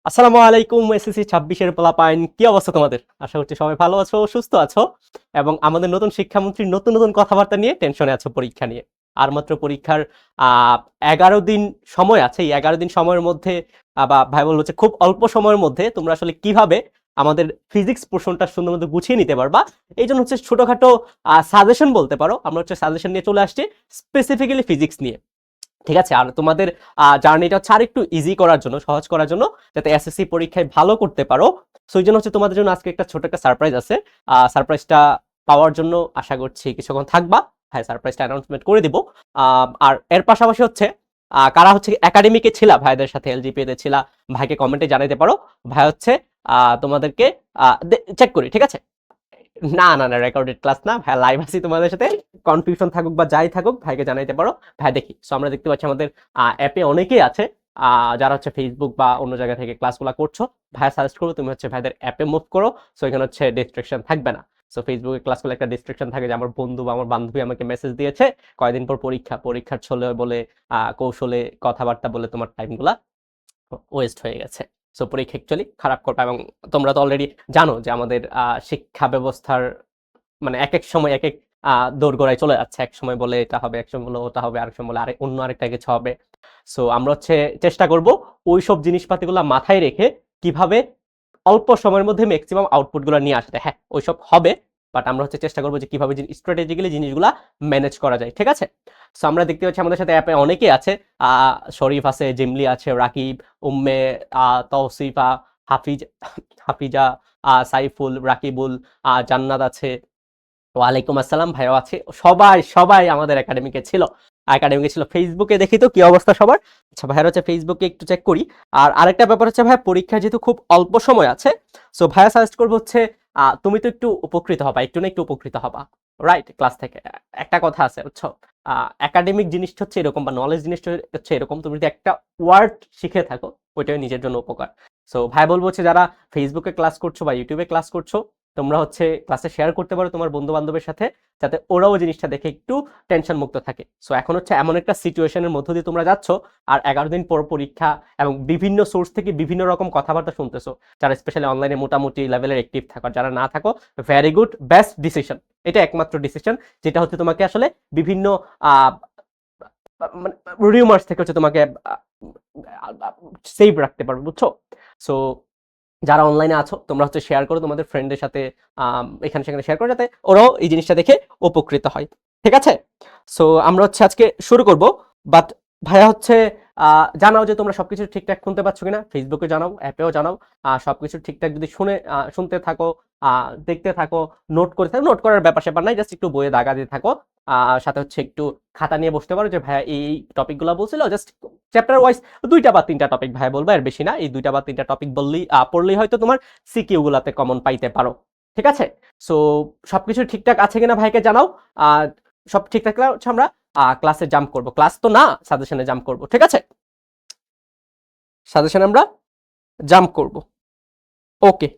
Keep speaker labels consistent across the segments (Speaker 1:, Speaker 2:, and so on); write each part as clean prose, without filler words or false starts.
Speaker 1: আসসালামু আলাইকুম এসএসসি 26-এর পোলাপাইন, কি অবস্থা তোমাদের? আশা করছি সবাই ভালো আছো, সুস্থ আছো এবং আমাদের নতুন শিক্ষামন্ত্রীর নতুন নতুন কথাবার্তা নিয়ে টেনশনে আছো পরীক্ষা নিয়ে। আর মাত্র পরীক্ষার 11 দিন সময় আছে। এই 11 দিন সময়ের মধ্যে বা ভাই বলল হচ্ছে খুব অল্প সময়ের মধ্যে তোমরা আসলে কিভাবে আমাদের ফিজিক্স পোর্শনটা সুন্দর মতো গুছিয়ে নিতে পারবা। এই জন্য হচ্ছে ছোটখাটো সাজেশন বলতে পারো, আমরা হচ্ছে সাজেশন নিয়ে চলে আসছি স্পেসিফিক্যালি ফিজিক্স নিয়ে। ঠিক আছে, আর তোমাদের জার্নিটা হচ্ছে আরেকটু ইজি করার জন্য, সহজ করার জন্য, যাতে এসএসসি পরীক্ষায় ভালো করতে পারো। সো এই জন্য হচ্ছে তোমাদের জন্য আজকে একটা ছোট একটা সারপ্রাইজ আছে। সারপ্রাইজটা পাওয়ার জন্য আশা করছি কিছুক্ষণ থাকবা। হ্যাঁ, সারপ্রাইজটা অ্যানাউন্সমেন্ট করে দিব। আর এর পাশাপাশি হচ্ছে কারা হচ্ছে একাডেমিকে ছিলা, ভাইদের সাথে এলজিপিতে ছিলা, ভাইকে কমেন্টে জানাইতে পারো। ভাই হচ্ছে তোমাদেরকে চেক করি, ঠিক আছে? না না না, রেকর্ডেড ক্লাস না ভাই, লাইভ আছি তোমাদের সাথে। কনফিউশন থাকুক বা যাই থাকুক ভাইকে জানাইতে পারো। ভাই দেখি, সো আমরা দেখতে পাচ্ছি আমাদের অ্যাপে অনেকেই আছে যারা হচ্ছে ফেসবুক বা অন্য জায়গা থেকে ক্লাসগুলো করছো। ভাই সাজেস্ট করবো তুমি হচ্ছে ভাইদের অ্যাপে মুভ করো। সো এখানে হচ্ছে ডিস্ট্রাকশন থাকবে না। সো ফেসবুকে ক্লাসগুলো একটা ডিস্ট্রাকশন থাকে যে আমার বন্ধু বা আমার বান্ধবী আমাকে মেসেজ দিয়েছে কয়দিন পর পরীক্ষার ছলে বলে কৌশলে কথাবার্তা বলে তোমার টাইমগুলা ওয়েস্ট হয়ে গেছে। সো পরীক্ষা অ্যাকচুয়ালি খারাপ করবে। এবং তোমরা তো অলরেডি জানো যে আমাদের শিক্ষা ব্যবস্থার মানে এক এক সময় এক এক দোরগোড়ায় চলে যাচ্ছে। এক সময় বলে এটা হবে, এক সময় বলে ওটা হবে, আরেক সময় বলে অন্য আরেকটা কিছু হবে। সো আমরা হচ্ছে চেষ্টা করব ওই সব জিনিসপাতিগুলো মাথায় রেখে কিভাবে অল্প সময়ের মধ্যে ম্যাক্সিমাম আউটপুটগুলো নিয়ে আসতে। হ্যাঁ, ওইসব হবে, বাট আমরা হচ্ছে চেষ্টা করবো যে কিভাবে স্ট্র্যাটেজিক্যালি জিনিসগুলা ম্যানেজ করা যায়, ঠিক আছে? সো আমরা দেখতে পাচ্ছি আমাদের সাথে অ্যাপে অনেকেই আছে। শরীফ আছে, জিমলি আছে, রাকিব, উম্মে, তৌসিফা, হাফিজ, হাফিজা, সাইফুল, রাকিবুল, জান্নাত আছে। ওয়ালাইকুম আসসালাম, ভাইও আছে। সবাই সবাই আমাদের একাডেমিকে ছিল। ফেসবুকে দেখি তো কি অবস্থা সবার। আচ্ছা, ভাইয়ার হচ্ছে ফেসবুকে একটু চেক করি। আর আরেকটা ব্যাপার হচ্ছে ভাই, পরীক্ষা যেহেতু খুব অল্প সময় আছে, সো ভাইয়া সাজেস্ট করবো হচ্ছে তুমি তো একটু উপকৃত হবা, একটু না একটু উপকৃত হবা, রাইট? ক্লাস থেকে একটা কথা আছে, বুঝছো? একাডেমিক জিনিসটা হচ্ছে এরকম, বা নলেজ জিনিসটা হচ্ছে এরকম, তুমি যদি একটা ওয়ার্ড শিখে থাকো ওইটাই নিজের জন্য উপকার। সো ভাই বলবো হচ্ছে যারা ফেসবুকে ক্লাস করছো বা ইউটিউবে ক্লাস করছো, তোমরা হচ্ছে ক্লাসে শেয়ার করতে পারো তোমার বন্ধু বান্ধবের সাথে, যাতে ওরাও জিনিসটা দেখে একটু টেনশন মুক্ত থাকে। সো এখন হচ্ছে এমন একটা সিচুয়েশনের মধ্য দিয়ে তোমরা যাচ্ছ, আর 11 দিন পর পরীক্ষা, এবং বিভিন্ন সোর্স থেকে বিভিন্ন রকম কথাবার্তা শুনতেছো। যারা স্পেশালি অনলাইনে মোটামুটি লেভেলের অ্যাক্টিভ থাকো, যারা না থাকো, ভেরি গুড, বেস্ট ডিসিশন। এটা একমাত্র ডিসিশন যেটা হচ্ছে তোমাকে আসলে বিভিন্ন মানে রিউমার্স থেকে হচ্ছে তোমাকে সেভ রাখতে পারবে, বুঝছো? সো যারা অনলাইনে আছো তোমরা হচ্ছে শেয়ার করো তোমাদের ফ্রেন্ডদের সাথে, এখানে সেখানে শেয়ার করো, যাতে ওরাও এই জিনিসটা দেখে উপকৃত হয়, ঠিক আছে? সো আমরা হচ্ছে আজকে শুরু করব। বাট ভাইয়া হচ্ছে জানাও যে তোমরা সবকিছু ঠিকঠাক শুনতে পাচ্ছ কিনা। ফেসবুকে জানাও, অ্যাপেও জানাও। সবকিছু ঠিকঠাক যদি শুনতে থাকো, দেখতে থাকো, নোট করে থাকো। নোট করার ব্যাপার স্যাপার নাই, জাস্ট একটু বইয়ে দাগা দিয়ে থাকো। সাথে হচ্ছে একটু খাতা নিয়ে বসতে পারো যে ভাইয়া এই টপিকগুলো বলছিল, জাস্ট চ্যাপ্টার ওয়াইজ 2টা বা 3টা টপিক ভাই বলবো, এর বেশি না। এই 2টা বা 3টা টপিক পড়লেই হয়তো তোমার সিকিউ গুলাতে কমন পাইতে পারো, ঠিক আছে? সো সবকিছু ঠিকঠাক আছে কিনা ভাইকে জানাও। আর সব ঠিক থাকলে হচ্ছে আমরা ক্লাসে জাম্প করব। ক্লাস তো না, সাজেশনে জাম্প করব, ঠিক আছে? সাজেশনে আমরা জাম্প করব। ওকে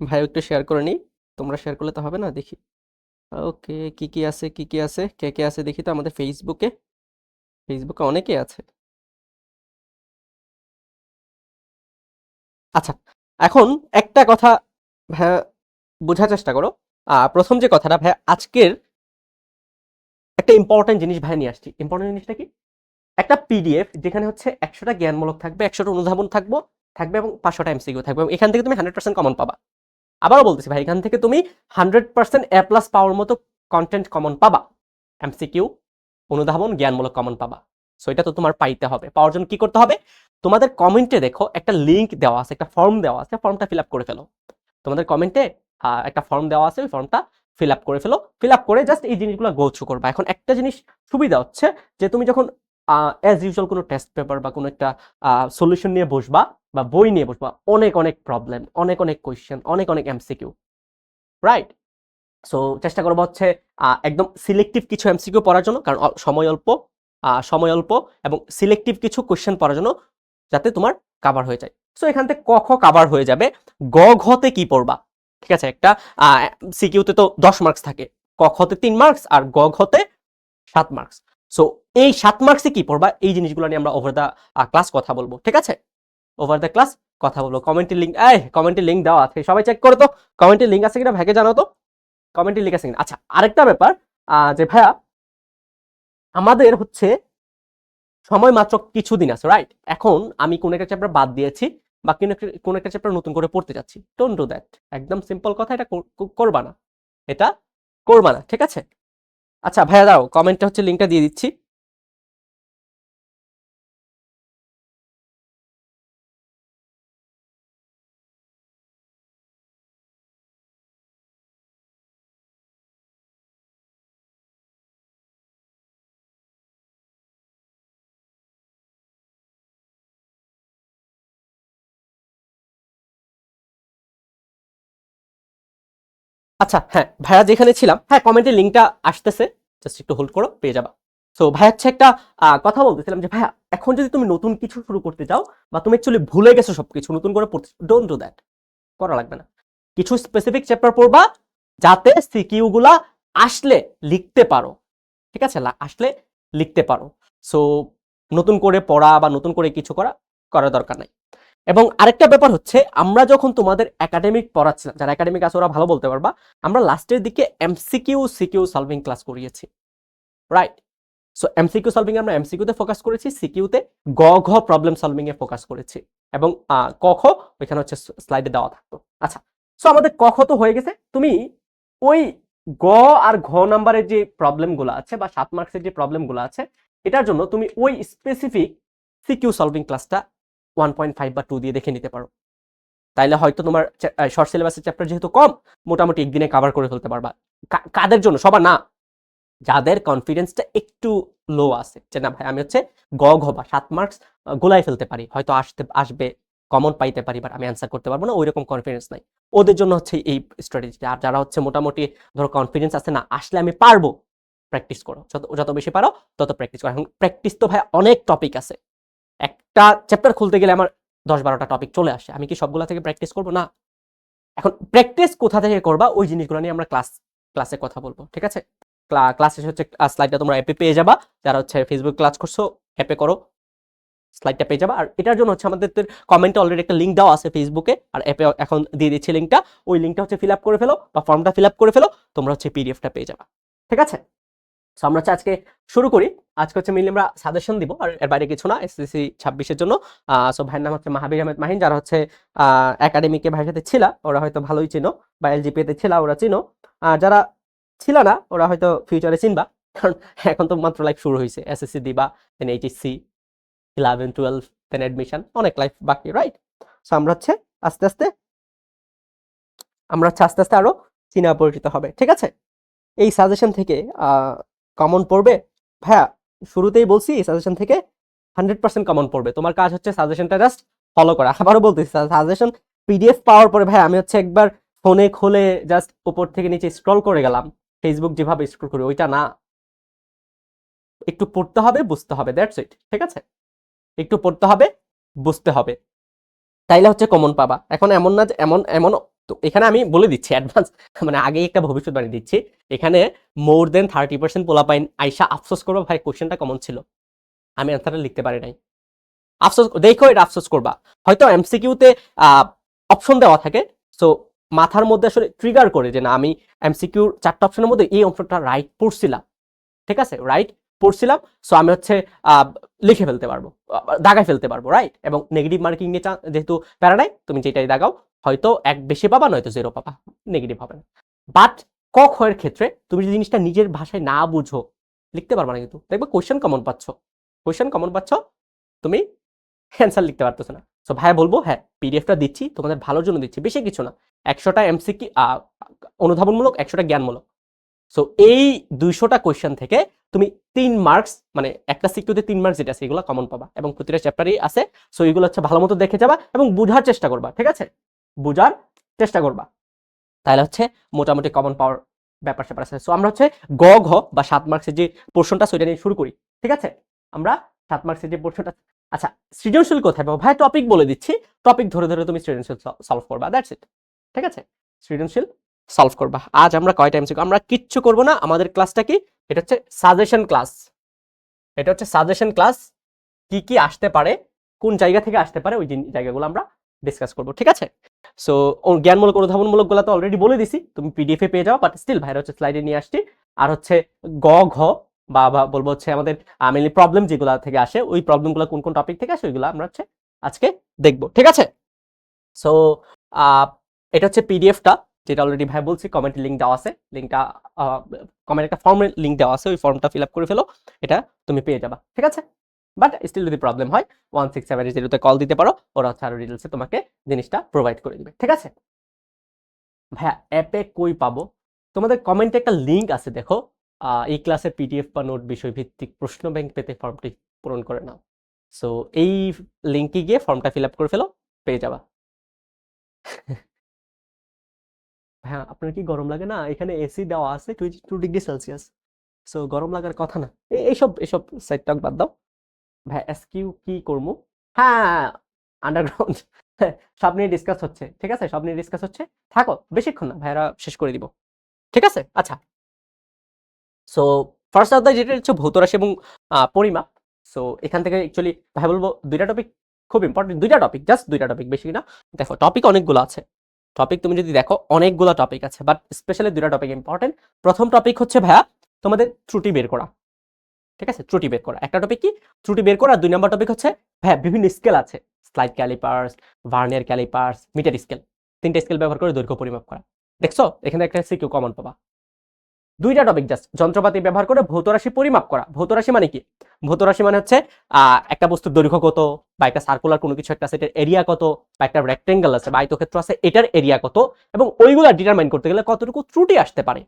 Speaker 1: ভাই, একটু শেয়ার করে নিই। তোমরা শেয়ার করলে তো হবে না, দেখি। ওকে, কি কি আছে, কি কি আছে, কে কে আছে দেখি তো আমাদের ফেসবুকে। ফেসবুকে অনেকে আছে। আচ্ছা, এখন একটা কথা ভাইয়া বোঝার চেষ্টা করো। প্রথম যে কথাটা ভাইয়া, আজকের একটা ইম্পর্টেন্ট জিনিস ভাই নিয়ে আসছি। ইম্পর্টেন্ট জিনিসটা কি? একটা পিডিএফ যেখানে হচ্ছে 100টা জ্ঞানমূলক থাকবে, 100টা অনুধাবন থাকবে এবং 500টা এমসিকিউ থাকবে, এবং এখান থেকে তুমি 100% কমন পাবা। আবারও বলতেছি ভাই, এখান থেকে তুমি 100% এ প্লাস পাওয়ার মতো কন্টেন্ট কমন পাবা। এমসিকিউ, অনুধাবন, জ্ঞানমূলক কমন পাবা। সো এটা তো তোমার পাইতে হবে। পাওয়ার জন্য কি করতে হবে? তোমাদের কমেন্টে দেখো একটা লিঙ্ক দেওয়া আছে, একটা ফর্ম দেওয়া আছে, ফর্মটা ফিল আপ করে ফেলো। তোমাদের কমেন্টে একটা ফর্ম দেওয়া আছে, ওই ফর্মটা ফিল আপ করে ফেলো। ফিল আপ করে জাস্ট এই জিনিসগুলো গো থ্রু করবা। এখন একটা জিনিস সুবিধা হচ্ছে যে তুমি যখন অ্যাজ ইউজুয়াল কোনো টেস্ট পেপার বা কোনো একটা সলিউশন নিয়ে বসবা বা বই নিয়ে বসবা, অনেক অনেক প্রবলেম, অনেক অনেক কোয়েশ্চেন, অনেক অনেক এমসিকিউ, রাইট? সো চেষ্টা করবো হচ্ছে একদম সিলেক্টিভ কিছু এমসিকিউ পড়ার জন্য, কারণ সময় অল্প, এবং সিলেক্টিভ কিছু কোয়েশ্চেন পড়ার জন্য, যাতে তোমার কাভার হয়ে যায়। সো এখান থেকে ক খ কাভার হয়ে যাবে। গ ঘতে কি পড়বা? ঠিক আছে, একটা সিকিউতে তো 10 মার্কস থাকে। ক খতে 3 মার্কস আর গ ঘতে 7 মার্কস। সো এই 7 মার্কসে কি পড়বা এই জিনিসগুলো নিয়ে আমরা ওভার দ্য ক্লাস কথা বলবো, ঠিক আছে? ওভার দ্য ক্লাস কথা বলবো। কমেন্টের লিঙ্ক দেওয়া আছে, সবাই চেক করো তো কমেন্টের লিঙ্ক আছে কিনা, ভাইকে জানাও তো কমেন্টের লিঙ্ক আছে কিনা। আচ্ছা, আরেকটা ব্যাপার যে ভাইয়া আমাদের হচ্ছে সময় মাত্র কিছুদিন আছে, রাইট? এখন আমি কোন একটা চ্যাপ্টার বাদ দিয়েছি বা কোন একটা চ্যাপ্টার নতুন করে পড়তে যাচ্ছি, ডোন্ট ডু দ্যাট। একদম সিম্পল কথা, এটা করবা না, এটা করবা না, ঠিক আছে? আচ্ছা ভাইয়া দাও কমেন্টে হচ্ছে লিঙ্কটা দিয়ে দিচ্ছি। আচ্ছা হ্যাঁ ভাইয়া যেখানে ছিলাম, হ্যাঁ কমেন্টের লিঙ্কটা আসতেছে, জাস্ট একটু হোল্ড করো, পেয়ে যাবা। সো ভাইয়া হচ্ছে একটা কথা বলতেছিলাম যে ভাইয়া এখন যদি তুমি নতুন কিছু শুরু করতে চাও বা তুমি অ্যাকচুয়ালি ভুলে গেছো সবকিছু, নতুন করে পড়তে, ডোন্ট ডু দ্যাট, করা লাগবে না। কিছু স্পেসিফিক চ্যাপ্টার পড়বা যাতে সিকিউ গুলা আসলে লিখতে পারো, ঠিক আছে? আসলে লিখতে পারো। সো নতুন করে পড়া বা নতুন করে কিছু করার দরকার নাই। এবং আরেকটা ব্যাপার হচ্ছে, আমরা যখন তোমাদের একাডেমিক পড়াচ্ছিলাম, যারা একাডেমিক আছে ওরা ভালো বলতে পারবা, আমরা লাস্টের দিকে এমসিকিউ সিকিউ সলভিং ক্লাস করিয়েছি, রাইট? সো এমসিকিউ সলভিং আমরা এমসিকিউ তে ফোকাস করেছি, সিকিউ তে গ ঘ প্রবলেম সলভিং এ ফোকাস করেছি, এবং ক খ ওইখানে হচ্ছে স্লাইডে দেওয়া থাকতো। আচ্ছা, সো আমাদের ক খ তো হয়ে গেছে। তুমি ওই গ আর ঘ নাম্বারের যে প্রবলেমগুলো আছে বা 7 মার্কসের যে প্রবলেমগুলো আছে, এটার জন্য তুমি ওই স্পেসিফিক সিকিউ সলভিং ক্লাসটা 1.5 বা 2 দিয়ে দেখে নিতে পারো। তাইলে হয়তো তোমার শর্ট সিলেবাসের চ্যাপ্টার যেহেতু কম, মোটামুটি একদিনে কভার করে ফেলতে পারবা। কাদের জন্য? সবার না, যাদের কনফিডেন্সটা একটু লো আছে, যে না ভাই আমি হচ্ছে গ ঘ বা 7 মার্কস গোলাই ফেলতে পারি, হয়তো আসবে, কমন পাইতে পারি, বাট আমি অ্যান্সার করতে পারবো না, ওইরকম কনফিডেন্স নাই, ওদের জন্য হচ্ছে এই স্ট্র্যাটেজিটা। আর যারা হচ্ছে মোটামুটি ধরো কনফিডেন্স আছে, না আসলে আমি পারবো, প্র্যাকটিস করো, যত যত বেশি পারো তত প্র্যাকটিস করো। এখন প্র্যাকটিস তো ভাই অনেক টপিক আছে, একটা চ্যাপ্টার খুলতে গেলে আমার 10-12টা টপিক চলে আসে, আমি কি সবগুলা থেকে প্র্যাকটিস করবো? না। এখন প্র্যাকটিস কোথা থেকে করবা ওই জিনিসগুলো নিয়ে আমরা ক্লাসে কথা বলবো, ঠিক আছে? ক্লাসে হচ্ছে স্লাইডটা তোমরা অ্যাপে পেয়ে যাবা, যারা হচ্ছে ফেসবুক ক্লাস করছো অ্যাপে করো, স্লাইডটা পেয়ে যাবা। আর এটার জন্য হচ্ছে আমাদের কমেন্টে অলরেডি একটা লিঙ্ক দেওয়া আছে ফেসবুকে, আর অ্যাপে এখন দিয়ে দিচ্ছি লিঙ্কটা, ওই লিঙ্কটা হচ্ছে ফিল আপ করে ফেলো বা ফর্মটা ফিল আপ করে ফেলো, তোমরা হচ্ছে পিডিএফটা পেয়ে যাবা, ঠিক আছে? সো আমরা হচ্ছে আজকে শুরু করি। আজকে হচ্ছে মেইনলি আমরা সাজেশন দিব, আর এর বাইরে কিছু না, এসএসসি 26-এর জন্য। সো ভাইয়ের নাম হচ্ছে মাহাবীর আহমেদ মাহিন, যারা হচ্ছে একাডেমিকে ভাইয়ের সাথে ছিলা ওরা হয়তো ভালোই চিনো, বা এলজিপিএ তে ছিলা ওরা চিনো, আর যারা ছিল না ওরা হয়তো ফিউচারে চিনবা, কারণ এখন তো মাত্র লাইফ শুরু হয়েছে, এসএসসি দিবা, দেন এইচএসসি, 11-12, দেন অ্যাডমিশন, অনেক লাইফ বাকি, রাইট? সো আমরা হচ্ছে আস্তে আস্তে আরো চিনা পরিচিত হবে, ঠিক আছে? এই সাজেশন থেকে কমন পড়বে ভাইয়া, শুরুতেই বলছি এই সাজেশন থেকে 100% কমন পড়বে। তোমার কাজ হচ্ছে সাজেশনটা জাস্ট ফলো করা। আবারও বলতেছি, সাজেশন পিডিএফ পাওয়ার পরে ভাই আমি হচ্ছে একবার ফোনে খুলে জাস্ট উপর থেকে নিচে স্ক্রল করে গেলাম, ফেসবুক যেভাবে স্ক্রল করি ওইটা না, একটু পড়তে হবে, বুঝতে হবে, দ্যাটস ইট, ঠিক আছে? একটু পড়তে হবে, বুঝতে হবে, তাইলে হচ্ছে কমন পাবা। এখন এমন না যে এমন এমন, তো এখানে আমি বলে দিচ্ছি অ্যাডভান্স, মানে আগেই একটা ভবিষ্যৎবাণী দিচ্ছি, এখানে মোর দেন 30% পোলাপাইন আইসা আফসোস করবো ভাই কোশ্চেনটা কমন ছিল, আমি অ্যান্সারটা লিখতে পারি নাই, আফসোস দেখো, এটা আফসোস করবা। হয়তো এমসিকিউতে অপশন দেওয়া থাকে, সো মাথার মধ্যে আসলে ট্রিগার করে যে না আমি এমসিকিউর 4টা অপশনের মধ্যে এই অপশনটা রাইট পড়ছিলাম, ঠিক আছে, রাইট পড়ছিলাম, সো আমি হচ্ছে লিখে ফেলতে পারবো, দাগায় ফেলতে পারবো, রাইট? এবং নেগেটিভ মার্কিং নিয়ে যেহেতু প্যারা নাই, তুমি যেটাই দাগাও হয়তো 1 বেশি পাবা, নয়তো 0 পাবা, নেগেটিভ হবে না। বাট ক খ এর ক্ষেত্রে তুমি যে জিনিসটা নিজের ভাষায় না বুঝো, লিখতে পারবা না, কিন্তু দেখবে কোয়েশ্চেন কমন পাচ্ছ, তুমি অ্যান্সার লিখতে পারতেছো না। সো ভাইয়া বলবো হ্যাঁ পিডিএফটা দিচ্ছি তোমাদের ভালোর জন্য দিচ্ছি, বেশি কিছু না, 100টা এমসিকিউ অনুধাবনমূলক, 100টা জ্ঞানমূলক। সো এই 200টা কোয়েশ্চেন থেকে তুমি 3 মার্কস, মানে একটা সিকিউতে 3 মার্কস যেটা আছে এগুলো কমন পাবা, এবং প্রতিটা চ্যাপ্টারই আছে। সো এগুলো হচ্ছে ভালো মতো দেখে যাবা এবং বুঝার চেষ্টা করবা, ঠিক আছে? বুঝার চেষ্টা করবা, তাহলে হচ্ছে মোটামুটি কমন পাওয়ার ব্যাপার স্যাপার আছে। সো আমরা হচ্ছে গ ঘ বা 7 মার্কসের যে পোর্শনটা সেটা নিয়ে শুরু করি, ঠিক আছে? আমরা 7 মার্কসের যে পোর্শনটা, আচ্ছা সৃজনশীল কোথায় পাবো ভাই? টপিক বলে দিচ্ছি, টপিক ধরে ধরে তুমি সৃজনশীল সলভ করবা, দ্যাটস ইট, ঠিক আছে? সৃজনশীল সলভ করবা। আজ আমরা কয়টা এমসিকিউ, আমরা কিচ্ছু করব না, আমাদের ক্লাসটা কি, এটা হচ্ছে সাজেশন ক্লাস, এটা হচ্ছে সাজেশন ক্লাস, কি কি আসতে পারে, কোন জায়গা থেকে আসতে পারে, ওই জায়গাগুলো আমরা ডিসকাস করবো, ঠিক আছে। সো জ্ঞানমূলক অনুধাবনমূলক গুলো তো অলরেডি বলে দিছি, তুমি পিডিএফ এ পেয়ে যাও, বাট স্টিল ভাইরা হচ্ছে স্লাইডে নিয়ে আসছি। আর হচ্ছে গ ঘ বা বলবো হচ্ছে আমাদের মেনলি প্রবলেম যেগুলো থেকে আসে, ওই প্রবলেমগুলো কোন কোন টপিক থেকে আসে ওইগুলো আমরা হচ্ছে আজকে দেখবো, ঠিক আছে। সো এটা হচ্ছে পিডিএফটা, যেটা অলরেডি ভাই বলছি, কমেন্টে লিঙ্ক দেওয়া আছে, লিঙ্কটা কমেন্ট একটা ফর্মের লিঙ্ক দেওয়া আছে, ওই ফর্মটা ফিল আপ করে ফেলো, এটা তুমি পেয়ে যাবা, ঠিক আছে। বাট স্টিল যদি প্রবলেম হয় 16780 কল দিতে পারো, ওরা হচ্ছে আরো ডিটেলসে তোমাকে জিনিসটা প্রোভাইড করে দিবে, ঠিক আছে। ভাইয়া অ্যাপে কই পাবো? তোমাদের কমেন্টে একটা লিঙ্ক আছে, দেখো, এই ক্লাসের পিডিএফ বা নোট বিষয়ভিত্তিক প্রশ্ন ব্যাংক পেতে ফর্মটি পূরণ করে নাও। সো এই লিঙ্কে গিয়ে ফর্মটা ফিল আপ করে ফেলো, পেয়ে যাবা। হ্যাঁ, আপনার কি গরম লাগে না? এখানে এসি দেওয়া আছে 22°C। সো গরম লাগার কথা না। এইসব এসব সাইড টক বাদ দাও। ভাই এসকিউ কি করবো? হ্যাঁ, আন্ডারগ্রাউন্ড সব নিয়ে ডিসকাস হচ্ছে, ঠিক আছে, সব নিয়ে ডিসকাস হচ্ছে। থাকো, বেশিক্ষণ না, ভাইরা শেষ করে দিব, ঠিক আছে। আচ্ছা, সো ফার্স্ট অধ্যায় যেটা হচ্ছে ভৌত রাশি এবং পরিমাপ। সো এখান থেকে অ্যাকচুয়ালি ভাই বলবো দুইটা টপিক খুব ইম্পর্টেন্ট, দুইটা টপিক, জাস্ট দুইটা টপিক, বেশি না। দেখো টপিক অনেকগুলো আছে, টপিক তুমি যদি দেখো অনেকগুলো টপিক আছে, বাট স্পেশালি দুইটা টপিক ইম্পর্টেন্ট। প্রথম টপিক হচ্ছে ভাইয়া তোমাদের ত্রুটি বের করা, ঠিক আছে, ত্রুটি বের করা একটা টপিক, কি ত্রুটি বের করা। 2 নম্বর টপিক হচ্ছে ভাইয়া বিভিন্ন স্কেল আছে, slide callipers, vernier callipers, metre scale, 3টা স্কেল ব্যবহার করে দৈর্ঘ্য পরিমাপ করা। দেখছো এখানে একটা সিকিউ কমন পাবা। দুইটা টপিক জাস্ট, যন্ত্রপাতি ব্যবহার করে ভৌত রাশি পরিমাপ করা। ভৌত রাশি মানে কি? ভৌত রাশি মানে হচ্ছে একটা বস্তুর দৈর্ঘ্য কত, বা একটা সার্কুলার কোনো কিছু একটা সেটের এরিয়া কত, বা একটা রেক্টেঙ্গেল আছে বা আয়তক্ষেত্র আছে, এটার এরিয়া কত, এবং ওইগুলা ডিটারমাইন করতে গেলে কতটুকু ত্রুটি আসতে পারে,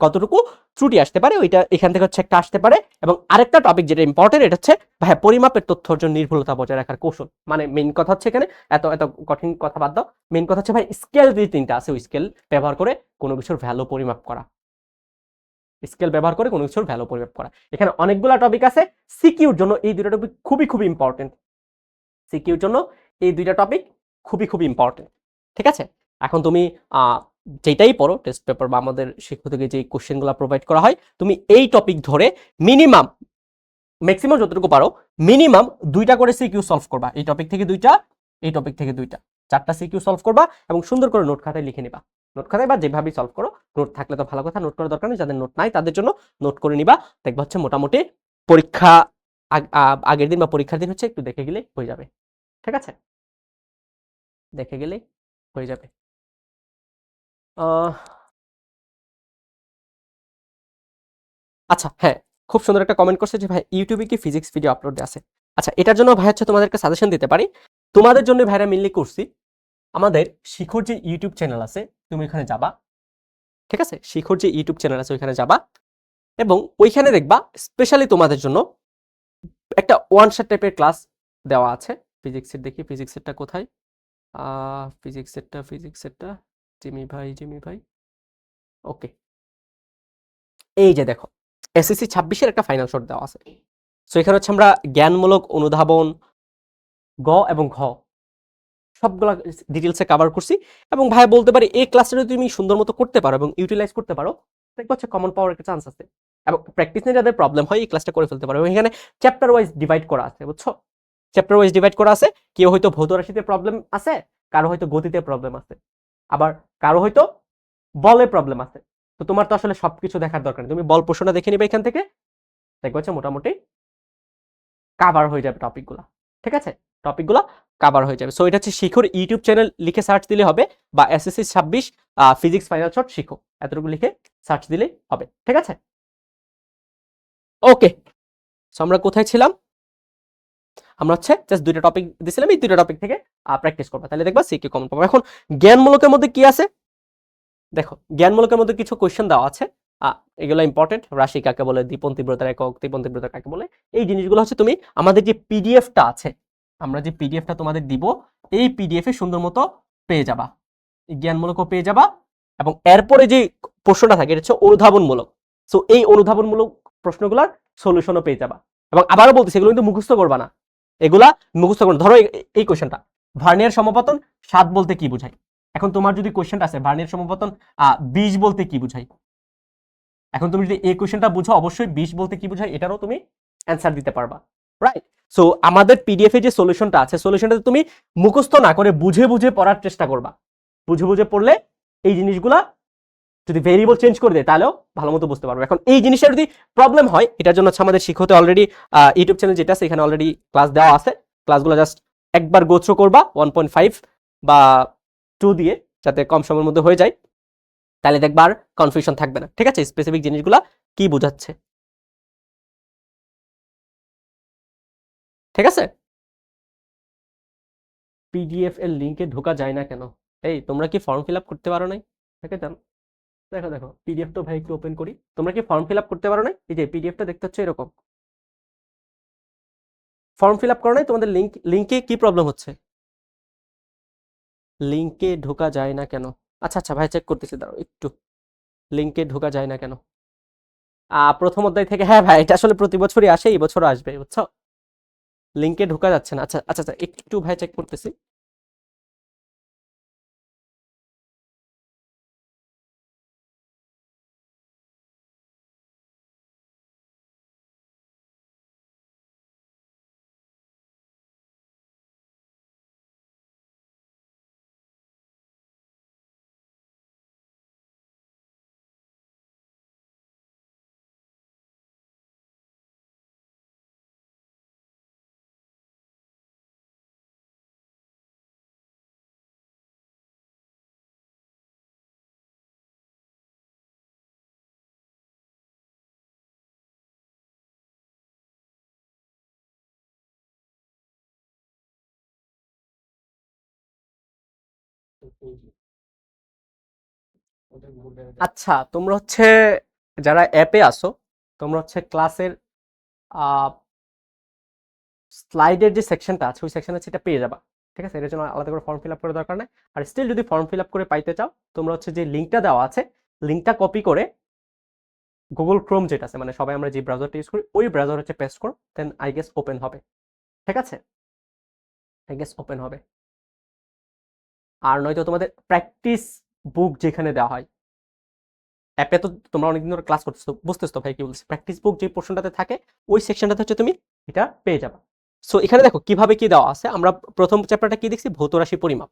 Speaker 1: কতটুকু ত্রুটি আসতে পারে, ওইটা এখান থেকে হচ্ছে একটা আসতে পারে। এবং আরেকটা টপিক যেটা ইম্পর্টেন্ট, এটা হচ্ছে ভাই পরিমাপের তথ্য অর্জন নির্ভুলতা বজায় রাখার কৌশল। মানে মেইন কথা হচ্ছে এখানে, এত এত কঠিন কথা বাদ দাও, মেইন কথা হচ্ছে ভাই স্কেল যে 3টা আছে, ওই স্কেল ব্যবহার করে কোনো কিছুর ভ্যালু পরিমাপ করা, স্কেল ব্যবহার করে কোনো কিছুর ভ্যালু পরিমাপ করা। এখানে অনেকগুলো টপিক আছে, সিকিউর জন্য এই দুটো টপিক খুবই খুবই ইম্পর্টেন্ট, সিকিউর জন্য এই দুইটা টপিক খুবই খুবই ইম্পর্টেন্ট, ঠিক আছে। এখন তুমি যেটাই পড়ো টেস্ট পেপার বা আমাদের শিক্ষক থেকে যে কোশ্চেনগুলো প্রোভাইড করা হয়, তুমি এই টপিক ধরে মিনিমাম ম্যাক্সিমাম যতটুকু পারো মিনিমাম 2টা করে সিকিউ সলভ করবা, এই টপিক থেকে 2টা, এই টপিক থেকে 2টা, 4টা সিকিউ সলভ করবা এবং সুন্দর করে নোট খাতায় লিখে নিবা। নোট খাতায় বা যেভাবেই সলভ করো, নোট থাকলে তো ভালো কথা, নোট করার দরকার নেই, যাদের নোট নাই তাদের জন্য নোট করে নিবা। দেখবা হচ্ছে মোটামুটি পরীক্ষা আগের দিন বা পরীক্ষার দিন হচ্ছে একটু দেখে গেলে হয়ে যাবে, ঠিক আছে, দেখে গেলে হয়ে যাবে। আচ্ছা হ্যাঁ, খুব সুন্দর একটা কমেন্ট করছে যে ভাই ইউটিউবে কি ফিজিক্স ভিডিও আপলোড আছে। আচ্ছা, এটার জন্য ভাই হচ্ছে তোমাদেরকে সাজেশন দিতে পারি, তোমাদের জন্য ভাইরা মেনলি করছি, আমাদের শিখর যে ইউটিউব চ্যানেল আছে তুমি ওইখানে যাবা, ঠিক আছে, শিখর যে ইউটিউব চ্যানেল আছে ওইখানে যাবা, এবং ওইখানে দেখবা স্পেশালি তোমাদের জন্য একটা ওয়ান শট টাইপের ক্লাস দেওয়া আছে ফিজিক্সের। দেখি ফিজিক্সেরটা কোথায়, ফিজিক্সেরটা জিমি ভাই ওকে, এই যে দেখো এসএসসি 26-এর একটা ফাইনাল শট দেওয়া আছে। সো এখানে হচ্ছে আমরা জ্ঞানমূলক অনুধাবন গ এবং ঘ সবগুলা ডিটেলসে কভার করছি, এবং ভাই বলতে পারি এই ক্লাসটা যদি তুমি সুন্দর মতো করতে পারো এবং ইউটিলাইজ করতে পারো, দেখবো হচ্ছে কমন পাওয়ার একটা চান্স আছে। এবং প্র্যাকটিস নিয়ে যাদের প্রবলেম হয় এই ক্লাসটা করে ফেলতে পারো। এবং এখানে চ্যাপ্টার ওয়াইজ ডিভাইড করা আছে, বুঝছো, চ্যাপ্টার ওয়াইজ ডিভাইড করা আছে। কেউ হয়তো ভৌত রাশিতে প্রবলেম আছে, কারো হয়তো গতিতে প্রবলেম আছে, আবার কারো হয়তো বলে প্রবলেম আছে। তো তোমার তো আসলে সবকিছু দেখার দরকার নেই, তুমি বল প্রশ্নটা দেখে নিবে এখান থেকে, দেখবো হচ্ছে মোটামুটি কাভার হয়ে যাবে টপিকগুলো, ঠিক আছে, টপিকগুলো কাভার হয়ে যাবে। সো এটা হচ্ছে শিখর ইউটিউব চ্যানেল লিখে সার্চ দিলে হবে, বা এসএসসি 26 ফিজিক্স ফাইনাল শট শিখো, এতটুকু লিখে সার্চ দিলেই হবে, ঠিক আছে। ওকে, সো আমরা কোথায় ছিলাম? আমরা হচ্ছে জাস্ট 2টা টপিক দিছিলাম, এই 2টা টপিক থেকে প্র্যাকটিস করবা, তাহলে দেখবা সিকিউ কমন পাবো। এখন জ্ঞানমূলকের মধ্যে কি আছে দেখো, জ্ঞানমূলকের মধ্যে কিছু কোয়েশ্চেন দেওয়া আছে, এগুলো ইম্পর্টেন্ট। রাশি কাকে বলে, দীপন তীব্রতার একক, দীপন তীব্রতা কাকে বলে, এই জিনিসগুলো হচ্ছে তুমি আমাদের যে পিডিএফটা আছে, আমরা যে পিডিএফটা তোমাদের দিব, এই পিডিএফ এ সুন্দর মতো পেয়ে যাবা, জ্ঞানমূলকও পেয়ে যাবা, এবং এরপরে যে প্রশ্নটা থাকে এটা হচ্ছে অনুধাবনমূলক। সো এই অনুধাবনমূলক প্রশ্নগুলোর সলিউশনও পেয়ে যাবা। এবং আবারও বলতেছি, এগুলো কিন্তু মুখস্থ করবা না, এগুলা মুখস্থ করবা। ধরো এই কোয়েশ্চেনটা, ভার্নিয়ার সমপতন 7 বলতে কি বোঝায়? এখন তোমার যদি কোয়েশ্চেনটা আছে ভার্নিয়ার সমপতন 20 বলতে কি বোঝায়, এখন তুমি যদি এই কোয়েশ্চেনটা বুঝো, অবশ্যই 20 বলতে কি বোঝায় এটারও তুমি অ্যান্সার দিতে পারবা, রাইট? সো আমাদের পিডিএফ এ যে সলিউশনটা আছে, সলিউশনটা তুমি মুখস্থ না করে বুঝে বুঝে পড়ার চেষ্টা করবা। বুঝে বুঝে পড়লে এই জিনিসগুলা যদি ভেরিয়েবল চেঞ্জ করে দেয় তাহলেও ভালো মতো বুঝতে পারবো। এখন এই জিনিসটা যদি প্রবলেম হয়, এটার জন্য হচ্ছে আমাদের শিক্ষতে অলরেডি ইউটিউব চ্যানেল যেটা আছে এখানে অলরেডি ক্লাস দেওয়া আছে। ক্লাসগুলো জাস্ট একবার গো থ্রু করবা 1.5 বা 2 দিয়ে, যাতে কম সময়ের মধ্যে হয়ে যায়, তাহলে দেখবা আর কনফিউশন থাকবে না। ঠিক আছে, স্পেসিফিক জিনিসগুলা কি বোঝাচ্ছে। ঠিক আছে, পিডিএফ এর লিংকে ঢোকা যায় না কেন? এই তোমরা কি ফর্ম ফিল আপ করতে পারো নাই? দেখে যান, দেখো দেখো পিডিএফ তো ভাই একটু ওপেন করি। তোমরা কি ফর্ম ফিল আপ করতে পারো নাই? এই যে পিডিএফটা দেখতে হচ্ছে এরকম, ফর্ম ফিল আপ করো নাই? তোমাদের লিংকে কি প্রবলেম হচ্ছে? লিংকে ঢোকা যায় না কেন? আচ্ছা আচ্ছা ভাই চেক করতেছি, দাঁড়াও একটু। লিংকে ঢোকা যায় না কেন? প্রথম অধ্যায় থেকে, হ্যাঁ ভাই এটা আসলে প্রতি বছরই আসে, এই বছরও আসবে, বুঝছো? লিংকে ঢোকা যাচ্ছে না। আচ্ছা আচ্ছা আচ্ছা, একটু ভাই চেক করতেছি। আচ্ছা তোমরা হচ্ছে যারা অ্যাপে আসো, তোমরা হচ্ছে ক্লাসের স্লাইডের যে সেকশনটা আছে ওই সেকশনে সেটা পেয়ে যাবা। ঠিক আছে, এর জন্য আলাদা করে ফর্ম ফিল আপ করার দরকার নাই। আর স্টিল যদি ফর্ম ফিল আপ করে পাইতে চাও, তোমরা হচ্ছে যে লিঙ্কটা দেওয়া আছে, লিঙ্কটা কপি করে গুগল ক্রোম যেটা আছে, মানে সবাই আমরা যে ব্রাউজারটা ইউজ করি ওই ব্রাউজার হচ্ছে পেস্ট করো, দেন আই গেস ওপেন হবে। ঠিক আছে, আই গেস ওপেন হবে। আর নয়তো তোমাদের প্র্যাকটিস বুক যেখানে দেওয়া হয়, অ্যাপে তো তোমরা অনেকদিন ধরে ক্লাস করতেছো, বুঝতেছো তো ভাই কি বলছি, প্র্যাকটিস বুক যে পোর্শনটাতে থাকে ওই সেকশনটাতে হচ্ছে তুমি এটা পেয়ে যাবা। সো এখানে দেখো কিভাবে কি দেওয়া আছে। আমরা প্রথম চ্যাপ্টারটা কি দেখছি, ভৌত রাশি পরিমাপ।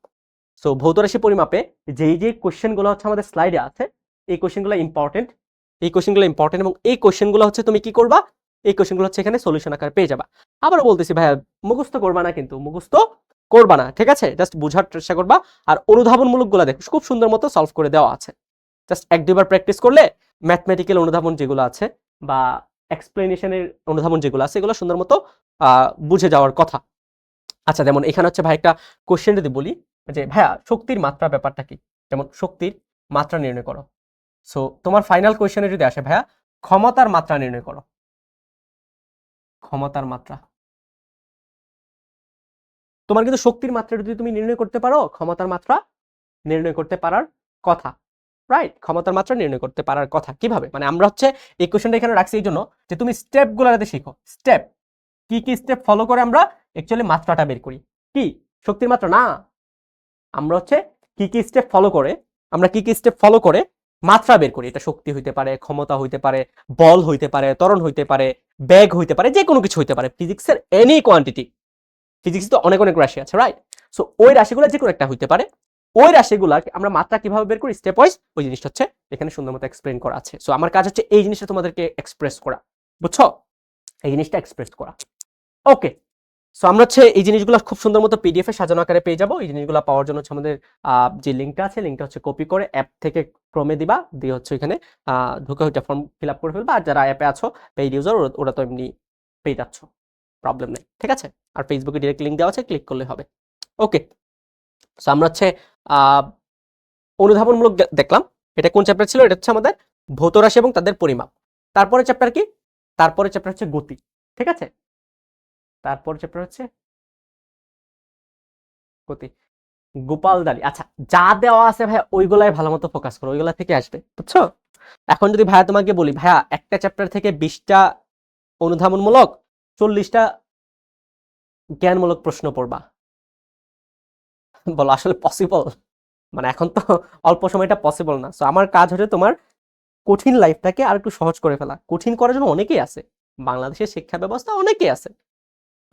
Speaker 1: সো ভৌত রাশি পরিমাপে যেই যে কোশ্চেনগুলো হচ্ছে আমাদের স্লাইডে আছে, এই কোশ্চেনগুলো ইম্পর্টেন্ট, এই কোশ্চেনগুলো ইম্পর্টেন্ট, এবং এই কোশ্চেনগুলো হচ্ছে তুমি কি করবা, এই কোশ্চেনগুলো হচ্ছে এখানে সলিউশন আকারে পেয়ে যাবা। আবার বলতেছি ভাইয়া মুখস্থ করবা না, কিন্তু মুখস্থ করবা না, ঠিক আছে, জাস্ট বোঝার চেষ্টা করবা। আর অনুধাবনমূলক গুলা দেখো খুব সুন্দর মতো সলভ করে দেওয়া আছে, জাস্ট এক দুইবার প্র্যাকটিস করলে ম্যাথমেটিক্যাল অনুধাবন যেগুলো আছে বা এক্সপ্লেনেশনের অনুধাবন যেগুলো আছে এগুলো সুন্দর মতো বুঝে যাওয়ার কথা। আচ্ছা যেমন এখানে হচ্ছে ভাই একটা কোশ্চেন যদি বলি যে ভাইয়া শক্তির মাত্রা ব্যাপারটা কি, যেমন শক্তির মাত্রা নির্ণয় করো। সো তোমার ফাইনাল কোশ্চেনে যদি আসে ভাইয়া ক্ষমতার মাত্রা নির্ণয় করো, ক্ষমতার মাত্রা, তোমার কিন্তু শক্তির মাত্রা যদি তুমি নির্ণয় করতে পারো, ক্ষমতার মাত্রা নির্ণয় করতে পারার কথা, রাইট? ক্ষমতার মাত্রা নির্ণয় করতে পারার কথা কিভাবে, মানে আমরা হচ্ছে এই কোশ্চেনটা এখানে রাখছি এই জন্য যে তুমি স্টেপগুলো যাতে শিখো, স্টেপ কি কি স্টেপ ফলো করে আমরা অ্যাকচুয়ালি মাত্রাটা বের করি। কি শক্তির মাত্রা না, আমরা হচ্ছে কি কি স্টেপ ফলো করে, আমরা কি কি স্টেপ ফলো করে মাত্রা বের করি। এটা শক্তি হইতে পারে, ক্ষমতা হইতে পারে, বল হইতে পারে, ত্বরণ হইতে পারে, বেগ হইতে পারে, যে কোনো কিছু হইতে পারে, ফিজিক্সের এনি কোয়ান্টিটি, ফিজিক্স তো অনেক অনেক রাশি আছে, রাইট? সো ওই রাশিগুলো যে কোনো একটা হইতে পারে, ওই রাশিগুলা আমরা মাত্রা কিভাবে বের করি স্টেপ ওয়াইজ, ওই জিনিসটা হচ্ছে এখানে সুন্দর মতো এক্সপ্লেন করা আছে। সো আমার কাজ হচ্ছে এই জিনিসটা তোমাদেরকে এক্সপ্রেস করা, বুঝছো? এই জিনিসটা এক্সপ্রেস করা। ওকে, সো আমরা হচ্ছে এই জিনিসগুলো খুব সুন্দর মতো পিডিএফ এ সাজানো আকারে পেয়ে যাবো। এই জিনিসগুলো পাওয়ার জন্য হচ্ছে আমাদের যে লিঙ্কটা আছে, লিঙ্কটা হচ্ছে কপি করে অ্যাপ থেকে ক্রমে দিবা, দিয়ে হচ্ছে এখানে ঢুকে ওইটা ফর্ম ফিল আপ করে ফেলবা। আর যারা অ্যাপে আছো পেইড ইউজার, ওরা তো এমনি পেয়ে যাচ্ছ, প্রবলেম নেই, ঠিক আছে? আর ফেসবুকে ডিরেক্ট লিঙ্ক দেওয়া আছে, ক্লিক করলে হবে। ওকে, সো আমরা হচ্ছে অনুধাবনমূলক দেখলাম। এটা কোন চ্যাপ্টার ছিল? এটা হচ্ছে আমাদের ভৌত রাশি এবং তাদের পরিমাপ। তারপরে চ্যাপ্টার কি? তারপরে চ্যাপ্টার হচ্ছে গতি, ঠিক আছে? তারপর চ্যাপ্টার হচ্ছে গতি, গোপাল দালি। আচ্ছা যা দেওয়া আছে ভাইয়া ওইগুলাই ভালো মতো ফোকাস করো, ওইগুলা থেকে আসবে, বুঝছো? এখন যদি ভাইয়া তোমাকে বলি ভাইয়া একটা চ্যাপ্টার থেকে 20টা অনুধাবনমূলক, 40টা জ্ঞানমূলক প্রশ্ন পড়বা, বলো আসলে পসিবল? মানে এখন তো অল্প সময়টা পসিবল না। সো আমার কাজ হচ্ছে তোমার কঠিন লাইফটাকে আর একটু সহজ করে ফেলা। কঠিন করার জন্য অনেকেই আছে, বাংলাদেশের শিক্ষা ব্যবস্থা অনেকেই আছে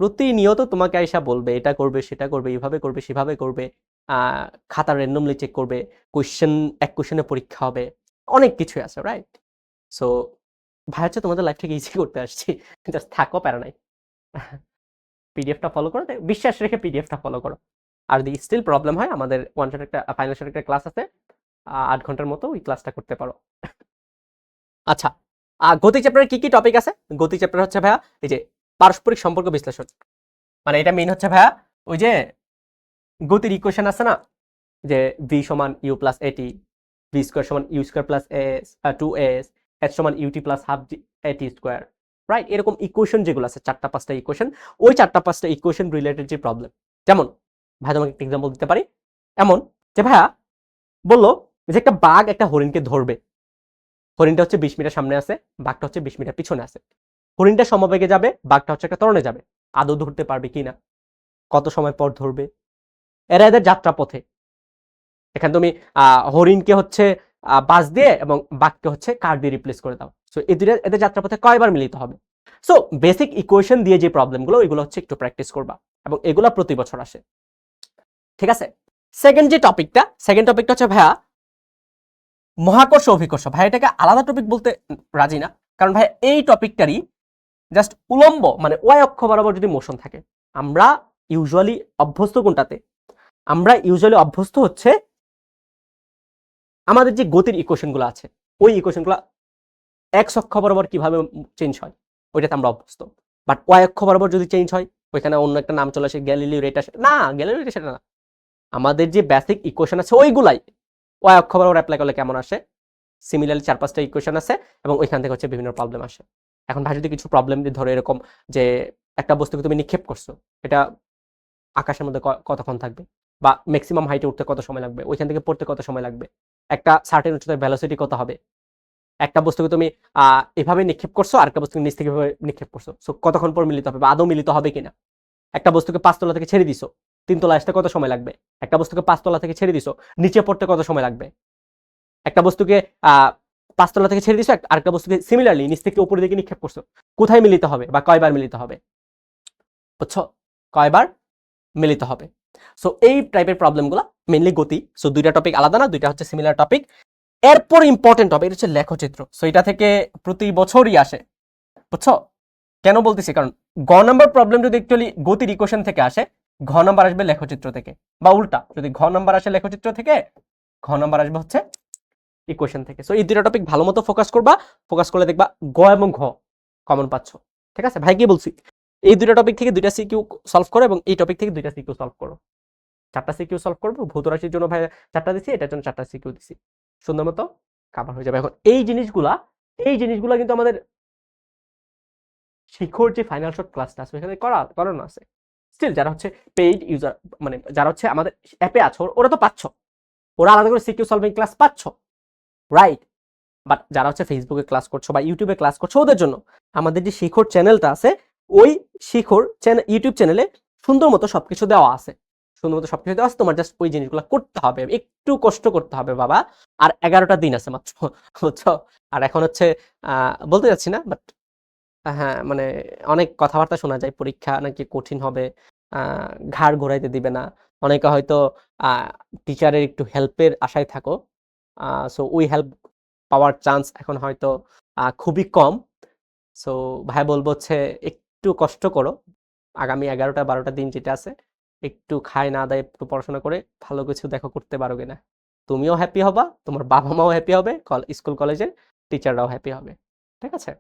Speaker 1: প্রতিনিয়ত তোমাকে আইসা বলবে এটা করবে সেটা করবে এইভাবে করবে সেভাবে করবে খাতা র্যান্ডমলি চেক করবে এক কোশ্চেনে পরীক্ষা হবে অনেক কিছুই আছে রাইট সো ভাই হচ্ছে তোমাদের লাইফটাকে ইজি করতে আসছি জাস্ট থাকো প্যারা নাই পিডিএফটা ফলো করো বিশ্বাস রেখে পিডিএফটা ফলো করো আর যদি স্টিল প্রবলেম হয় আমাদের ওয়ান শট একটা ফাইনাল শট একটা ক্লাস আছে 8 ঘন্টার মতো ওই ক্লাসটা করতে পারো আচ্ছা গতি চ্যাপ্টারে কি কি টপিক আছে গতি চ্যাপ্টার হচ্ছে ভাইয়া এই যে পারস্পরিক সম্পর্ক বিশ্লেষণ মানে এটা মেইন হচ্ছে ভাইয়া ওই যে গতির ইকুয়েশন আছে না যে ভি সমান u plus at v square সমান u square plus s 2s s সমান ut plus half at square right এরকম ইকুয়েশন যেগুলো আছে 4-5টা ইকুয়েশন ওই 4-5টা ইকুয়েশন রিলেটেড যে প্রবলেম যেমন ভাই তোমাকে একটা এক্সাম্পল দিতে পারি এমন যে ভাইয়া বললো যে একটা বাঘ একটা হরিণকে ধরবে হরিণটা হচ্ছে 20 মিটার সামনে আছে বাঘটা হচ্ছে 20 মিটার পিছনে আছে হরিণটা সমবেগে যাবে বাঘটা হচ্ছে একটা ত্বরণে যাবে আদৌ ধরতে পারবে কিনা কত সময় পর ধরবে এরা এদের যাত্রা পথে এখানে তুমি হরিণকে হচ্ছে বাস দিয়ে এবং বাঘকে হচ্ছে কার দিয়ে রিপ্লেস করে দাও সো এদের যাত্রাপথে কয়বার মিলিত হবে সো বেসিক ইকুয়েশন দিয়ে যে প্রবলেমগুলো ওইগুলো হচ্ছে একটু প্র্যাকটিস করবা এবং এগুলো প্রতি বছর আসে ঠিক আছে সেকেন্ড টপিকটা হচ্ছে ভাইয়া মহাকর্ষ অভিকর্ষ ভাই এটাকে আলাদা টপিক বলতে রাজি না কারণ ভাই এই টপিকটারই জাস্ট উলম্ব মানে ওয়াই অক্ষ বরাবর যদি মোশন থাকে আমরা ইউজুয়ালি অভ্যস্ত কোনটাতে আমরা ইউজুয়ালি অভ্যস্ত হচ্ছে আমাদের যে গতির ইকুয়েশনগুলো আছে ওই ইকুয়েশনগুলো এক্স অক্ষ বরাবর কিভাবে চেঞ্জ হয় ওইটাতে আমরা অভ্যস্ত বাট ওয়াই অক্ষ বরাবর যদি চেঞ্জ হয় ওইখানে অন্য একটা নাম চলে আসে গ্যালিলিও রেট আসে না গ্যালিলিও রেট সেটা না আমাদের যে বেসিক ইকুয়েশন আছে ওইগুলাই ওয়াই অক্ষ বরাবর অ্যাপ্লাই করলে কেমন আসে সিমিলারলি 4-5টা ইকুয়েশন আছে এবং ওইখান থেকে হচ্ছে বিভিন্ন প্রবলেম আসে এখন ভাই যদি কিছু প্রবলেম দিয়ে ধরো এরকম যে একটা বস্তুকে তুমি নিক্ষেপ করছো এটা আকাশের মধ্যে কতক্ষণ থাকবে বা ম্যাক্সিমাম হাইটে উঠতে কত সময় লাগবে ওইখান থেকে পড়তে কত সময় লাগবে একটা সার্টেন উচ্চতার ভেলোসিটি কত হবে একটা বস্তুকে তুমি এভাবে নিক্ষেপ করছো আর একটা বস্তুকে নিচ থেকে নিক্ষেপ করছো সো কতক্ষণ পর মিলিত হবে বা আদৌ মিলিত হবে কিনা একটা বস্তুকে 5 তলা থেকে ছেড়ে দিছো 3 তলা আসতে কত সময় লাগবে একটা বস্তুকে 5 তলা থেকে ছেড়ে দিছো নিচে পড়তে কত সময় লাগবে একটা বস্তুকে 5 তলা থেকে ছেড়ে দিছো আরেকটা বস্তুকে সিমিলারলি নিচ থেকে উপরের দিকে নিক্ষেপ করছো কোথায় মিলিত হবে বা কয়বার মিলিত হবে বুঝছো কয়বার মিলিত হবে সো এই টাইপের প্রবলেমগুলো মেইনলি গতি সো দুইটা টপিক আলাদা না দুইটা হচ্ছে সিমিলার টপিক এরপর ইম্পর্টেন্ট হবে এটা হচ্ছে লেখচিত্র সো এটা থেকে প্রতি বছরই আসে বুঝছো কেন বলতেছি কারণ গ নাম্বার প্রবলেম যদি অ্যাকচুয়ালি গতির ইকুয়েশন থেকে আসে ঘ নাম্বার আসবে লেখচিত্র থেকে বা উল্টা যদি ঘ নাম্বার আসে লেখচিত্র থেকে ঘ নাম্বার আসবে হচ্ছে ইকুয়েশন থেকে সো এই দুটো টপিক ভালো মতো ফোকাস করবা ফোকাস করলে দেখবা গ এবং ঘ কমন পাচ্ছ ঠিক আছে ভাই কি বলছি এই দুটো টপিক থেকে দুইটা সিকিউ সলভ করো এবং এই টপিক থেকে দুইটা সিকিউ সলভ করো 4টা সিকিউ সলভ করবো ভৌত রাশির জন্য ভাই 4টা দিছি এটার জন্য 4টা সিকিউ দিছি সুন্দর মতো কভার হয়ে যাবে এখন এই জিনিসগুলা কিন্তু আমাদের শিক্ষার যে ফাইনাল শট ক্লাসটা আছে এখানে করানো আছে স্টিল যারা হচ্ছে পেইড ইউজার মানে যারা হচ্ছে আমাদের অ্যাপে আছো ওরা তো পাচ্ছ ওরা আলাদা করে সিকিউ সলভিং ক্লাস পাচ্ছ রাইট বাট যারা হচ্ছে ফেসবুকে ক্লাস করছো বা ইউটিউবে ক্লাস করছো ওদের জন্য আমাদের যে শিখর চ্যানেলটা আছে ওই শিখর ইউটিউব চ্যানেলে সুন্দর মতো সবকিছু দেওয়া আছে তোমার জাস্ট ওই জিনিসগুলো করতে হবে একটু কষ্ট করতে হবে বাবা আর 11টা দিন আছে মাত্র বুঝছো আর এখন হচ্ছে বলতে যাচ্ছি না বাট হ্যাঁ মানে অনেক কথাবার্তা শোনা যায় পরীক্ষা নাকি কঠিন হবে ঘাড় ঘোরাইতে দিবে না অনেকে হয়তো টিচারের একটু হেল্পের আশায় থাকো সো ওই হেল্প পাওয়ার চান্স এখন হয়তো খুবই কম সো ভাই বলবো হচ্ছে একটু কষ্ট করো আগামী 11টা-12টা দিন যেটা আছে একটু খায় না দেয় একটু পড়াশোনা করে ভালো কিছু দেখো করতে পারো কিনা তুমিও হ্যাপি হবা তোমার বাবা মাও হ্যাপি হবে স্কুল কলেজের টিচাররাও হ্যাপি হবে ঠিক আছে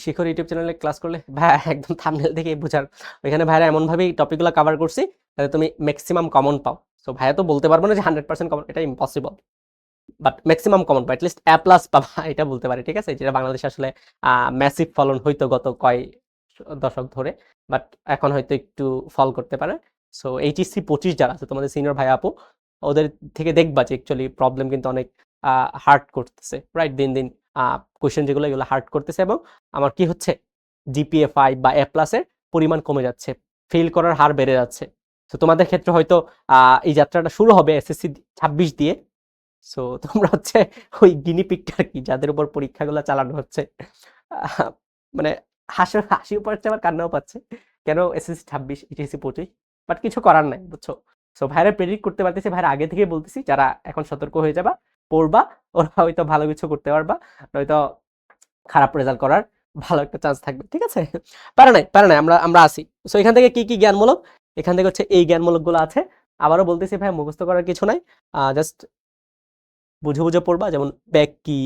Speaker 1: শিখর ইউটিউব চ্যানেলে ক্লাস করলে ভাই একদম থাম্বনেল দেখে বোঝার ওইখানে ভাইরা এমনভাবে এই টপিকগুলো কভার করছি তাহলে তুমি ম্যাক্সিমাম কমন পাও সো ভাইয়া তো বলতে পারবো না যে 100% কমন এটা ইম্পসিবল বাট ম্যাক্সিমাম কমন পাও অ্যাটলিস্ট এ প্লাস পাবা এটা বলতে পারি ঠিক আছে যেটা বাংলাদেশে আসলে ম্যাসিভ ফলন হইতো গত কয় দশক ধরে বাট এখন হয়তো একটু ফল করতে পারে সো এইচএসসি 25 যারা আছে তোমাদের সিনিয়র ভাই আপু ওদের থেকে দেখবা যে অ্যাকচুয়ালি প্রবলেম কিন্তু অনেক হার্ড করতেছে রাইট দিন দিন কোয়েশ্চেন যেগুলো এগুলো হার্ড করতেছে এবং আমার কি হচ্ছে জিপিএ 5 বা এ প্লাসের পরিমাণ কমে যাচ্ছে ফেল করার হার বেড়ে যাচ্ছে তো তোমাদের ক্ষেত্রে হয়তো এই যাত্রাটা শুরু হবে এসএসসি 26 দিয়ে সো তোমরা হচ্ছে ওই গিনিপিকটা আর কি যাদের উপর পরীক্ষাগুলো চালানো হচ্ছে আহ, মানে হাসিও পাচ্ছে আবার কান্নাও পাচ্ছে, কেন এসএসসি 26 এইচএসসি 25, বাট কিছু করার নাই বুঝছো। সো ভাইরা প্রেডিক্ট করতে পারতেছি, ভাইরা আগে থেকে বলতেছি, যারা এখন সতর্ক হয়ে যাবা, পড়বা, ওরা হয়তো ভালো কিছু করতে পারবা, নয়তো খারাপ রেজাল্ট করার ভালো একটা চান্স থাকবে, ঠিক আছে। পারে নাই, আমরা আমরা আসি। সো এখান থেকে কি কি জ্ঞানমূলক, এখান থেকে হচ্ছে এই জ্ঞানমূলক গুলো আছে। আবারও বলতেছি ভাই, মুখস্থ করার কিছু নাই, জাস্ট বুঝে বুঝে পড়বা। যেমন ব্যাক কি,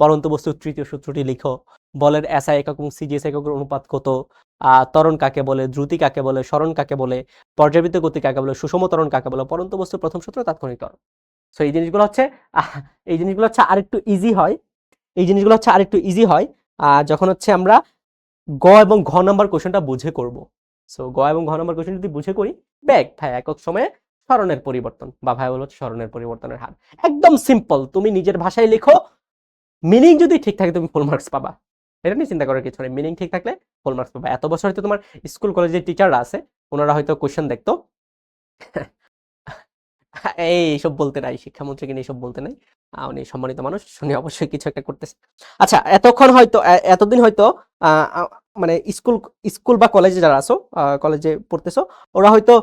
Speaker 1: পরন্ত বস্তুর তৃতীয় সূত্রটি লিখো, বলের এসআই একক এবং সিজিএস এককের অনুপাত কত, ত্বরণ কাকে বলে, দ্রুতি কাকে বলে, সরণ কাকে বলে, পর্যাবৃত্ত গতি কাকে বলে, সুষম ত্বরণ কাকে বলে, পরন্ত বস্তুর প্রথম সূত্র, তাৎক্ষণিক ত্বরণ। সো এই জিনিসগুলো হচ্ছে আহ, এই জিনিসগুলো হচ্ছে আরেকটু ইজি হয়, যখন হচ্ছে আমরা গ এবং ঘ নাম্বার কোশ্চেনটা বুঝে করব। সো গ এবং ঘ নাম্বার কোশ্চেন যদি বুঝে করি, ব্যাক ভাই একক সময়ে সরণের পরিবর্তন, বা ভাই বলো সরণের পরিবর্তনের হার, একদম সিম্পল। তুমি নিজের ভাষায় লিখো, মিনিং যদি ঠিক থাকে তুমি ফুল মার্কস পাবা, এটা নিয়ে চিন্তা করার কিছু নেই। মিনিং ঠিক থাকলে ফুল মার্কস পাবা। এত বছর হয়তো তোমার স্কুল কলেজের টিচাররা আছে, ওনারা হয়তো কোশ্চেন দেখতো, এইসব বলতে নাই, শিক্ষামন্ত্রীকে নিয়ে সব বলতে নাই, উনি সম্মানিত মানুষ, উনি অবশ্যই কিছু একটা করতেছে। আচ্ছা, এতক্ষণ হয়তো এতদিন হয়তো মানে স্কুল স্কুল বা কলেজে যারা আছো, কলেজে পড়তেছো, ওরা হয়তো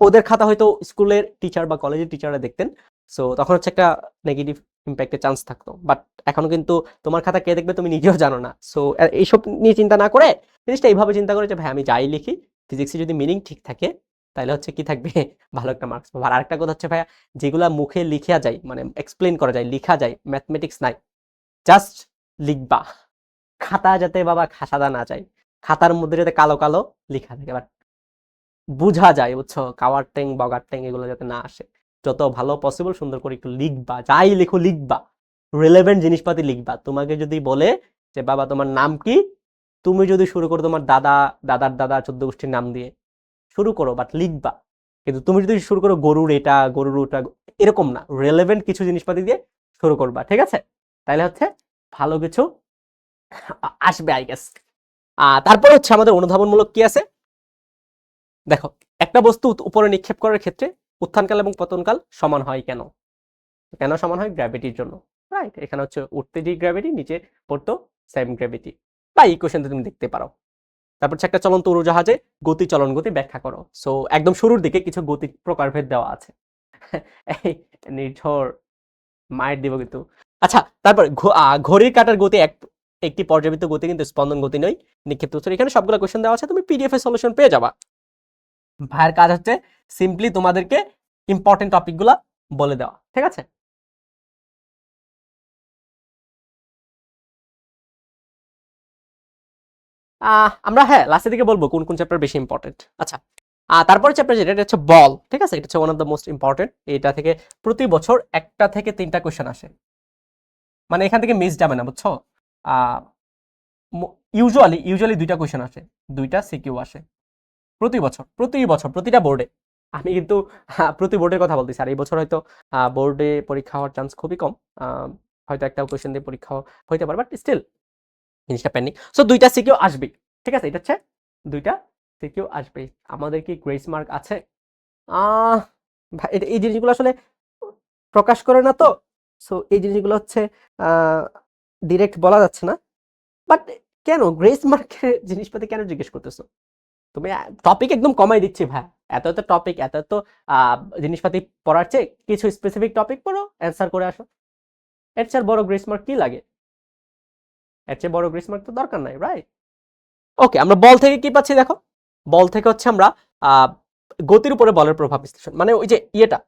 Speaker 1: ওদের খাতা হয়তো স্কুলের টিচার বা কলেজের টিচাররা দেখতেন। সো তখন হচ্ছে একটা নেগেটিভ ইম্প্যাক্টের চান্স থাকতো, বাট এখনো কিন্তু তোমার খাতা কে দেখবে তুমি নিজেও জানো না। সো এইসব নিয়ে চিন্তা না করে জিনিসটা এইভাবে চিন্তা করে যে ভাই আমি যাই লিখি, ফিজিক্সে যদি মিনিং ঠিক থাকে তাহলে হচ্ছে কি থাকবে, ভালো একটা মার্কস পাবো। আর আরেকটা কথা হচ্ছে ভাইয়া, যেগুলা মুখে লিখা যায়, মানে এক্সপ্লেন করা যায়, লিখা যায়, ম্যাথমেটিক্স নাই, জাস্ট লিখবা, খাতা যাতে বাবা সাদা না যায়, খাতার মধ্যে যাতে কালো কালো লেখা থাকে, বাট বুঝা যায়, বুঝছো, কাওয়ার ট্যাং বগার ট্যাং এগুলো যাতে না আসে। যত ভালো পসিবল সুন্দর করে একটু লিখবা, যাই লিখো লিখবা, রিলেভেন্ট জিনিসপাতি লিখবা। তোমাকে যদি বলে যে বাবা তোমার নাম কি, তুমি যদি শুরু করো তোমার দাদা, দাদার দাদা, 14 গোষ্ঠীর নাম দিয়ে শুরু করো, বাট লিখবা। কিন্তু তুমি যদি শুরু করো গরুর এটা, গরুর ওটা, এরকম না, রিলেভেন্ট কিছু জিনিসপাতি দিয়ে শুরু করবা, ঠিক আছে। তাহলে হচ্ছে ভালো কিছু আসবে, আই গেস। তারপর হচ্ছে আমাদের অনুধাবনমূলক কি আছে, দেখো, একটা বস্তু উপরে নিক্ষেপ করার ক্ষেত্রে উত্থানকাল এবং পতনকাল সমান হয় কেন, কেন সমান হয়, গ্র্যাভিটির জন্য, রাইট। এখানে হচ্ছে উঠতে যে গ্র্যাভিটি, নিচে পড়তো সেম গ্র্যাভিটি, বা ইকুয়েশনটা তুমি দেখতে পারো। তারপর হচ্ছে একটা চলন্ত উড়োজাহাজে গতি, চলন গতি ব্যাখ্যা করো। সো একদম শুরুর দিকে কিছু গতি প্রকারভেদ দেওয়া আছে। এই নির্ঝর মায়ের দিব কিন্তু। আচ্ছা, তারপর ঘড়ির কাঁটার গতি একটি পর্যাবৃত্ত গতি, কিন্তু স্পন্দন গতি নয়, নিক্ষিপ্ত উত্তর। এখানে সবগুলো কোশ্চেন দেওয়া আছে, তুমি পিডিএফ এর সলিউশন পেয়ে যাবা। ভাইয়ের কাজ হচ্ছে সিম্পলি তোমাদেরকে ইম্পর্টেন্ট টপিকগুলো বলে দেওয়া, ঠিক আছে। আমরা হ্যাঁ লাস্টের দিকে বলবো কোন কোন চ্যাপ্টার বেশি ইম্পর্টেন্ট। আচ্ছা, তারপরে চ্যাপ্টার যেটা, এটা হচ্ছে বল, ঠিক আছে। এটা হচ্ছে one of the most important. এটা থেকে প্রতি বছর একটা থেকে তিনটা কোশ্চেন আসে, মানে এখান থেকে মিস যাবে না, বুঝছো। ইউজুয়ালি দুইটা কোশ্চেন আসে, দুইটা সিকিউ আসে প্রতি বছর প্রতিটা বোর্ডে। আমি কিন্তু প্রতি বোর্ডের কথা বলতেছি, আর এই বছর হয়তো বোর্ডে পরীক্ষা হওয়ার চান্স খুবই কম, হয়তো একটা কোশ্চেন দিয়ে পরীক্ষা হইতে পারে, বাট স্টিল জিনিসটা পেন্ডিং। সো দুইটা সিকিউ আসবেই, ঠিক আছে। এটা হচ্ছে দুইটা সিকিউ আসবেই। আমাদের কি গ্রেস মার্ক আছে? এই জিনিসগুলো আসলে প্রকাশ করে না তো, সো এই জিনিসগুলো হচ্ছে ডিরেক্ট বলা যাচ্ছে না। বাট কেন গ্রেস মার্কের জিনিসপাতি কেন জিজ্ঞেস করতেছো? তুমি টপিক একদম কমাই দিচ্ছি ভাই, এত এত টপিক, এত এত জিনিসপাতি পড়ার চেয়ে কিছু স্পেসিফিক টপিক পড়ো, অ্যান্সার করে আসো। এর চেয়ে বড় গ্রেস মার্ক কি লাগে? এর চেয়ে বড় গ্রেস মার্ক তো দরকার নাই, রাইট। ওকে, আমরা বল থেকে কি পাচ্ছি দেখো, বল থেকে হচ্ছে আমরা গতির উপরে বলের প্রভাব বিশ্লেষণ, মানে ওই যে ইয়েটা,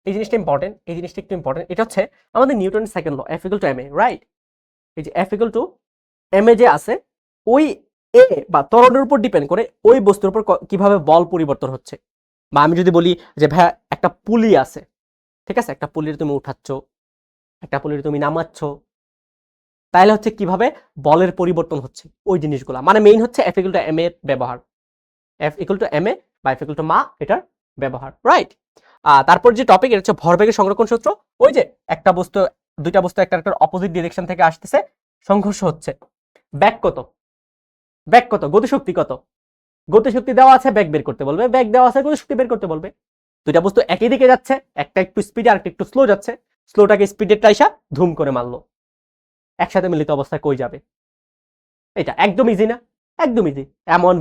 Speaker 1: এই জিনিসটা ইম্পর্টেন্ট, এই জিনিসটা একটু ইম্পর্টেন্ট। এটা হচ্ছে আমাদের নিউটনের second law, F equal to m a, right. এই যে F equal to m a যে আছে, ওই এ বা ত্বরণের উপর ডিপেন্ড করে ওই বস্তুর উপর কিভাবে বল পরিবর্তন হচ্ছে। বা আমি যদি বলি যে ভাইয়া একটা পুলি আছে, ঠিক আছে, একটা পুলির তুমি উঠাচ্ছ, একটা পুলির তুমি নামাচ্ছ, তাহলে হচ্ছে কিভাবে বলের পরিবর্তন হচ্ছে ওই জিনিসগুলা, মানে মেইন হচ্ছে এফ ইকুয়াল টু এম এর ব্যবহার, এফ ইকুয়াল টু এম এ বা এফ ইকুয়াল টু মা, এটার ব্যবহার, রাইট। তারপর যে টপিক, এটা হচ্ছে ভরবেগের সংরক্ষণ সূত্র। ওই যে একটা বস্তু, দুইটা বস্তু একটা অপোজিট ডিরেকশন থেকে আসতেছে, সংঘর্ষ হচ্ছে, ব্যাক কত, গতিশক্তি কত, গতিশক্তি দেওয়া আছে, ব্যাক বের করতে বলবে, ব্যাক দেওয়া আছে, গতিশক্তি বের করতে বলবে। দুইটা বস্তু একই দিকে যাচ্ছে, একটা একটু স্পিডে আর একটু স্লো যাচ্ছে, স্লোটাকে স্পিডের টাইসা ধুম করে মারলো, একসাথে মিলিত অবস্থায় কই যাবে? এটা একদম ইজি না? একদম easy. m1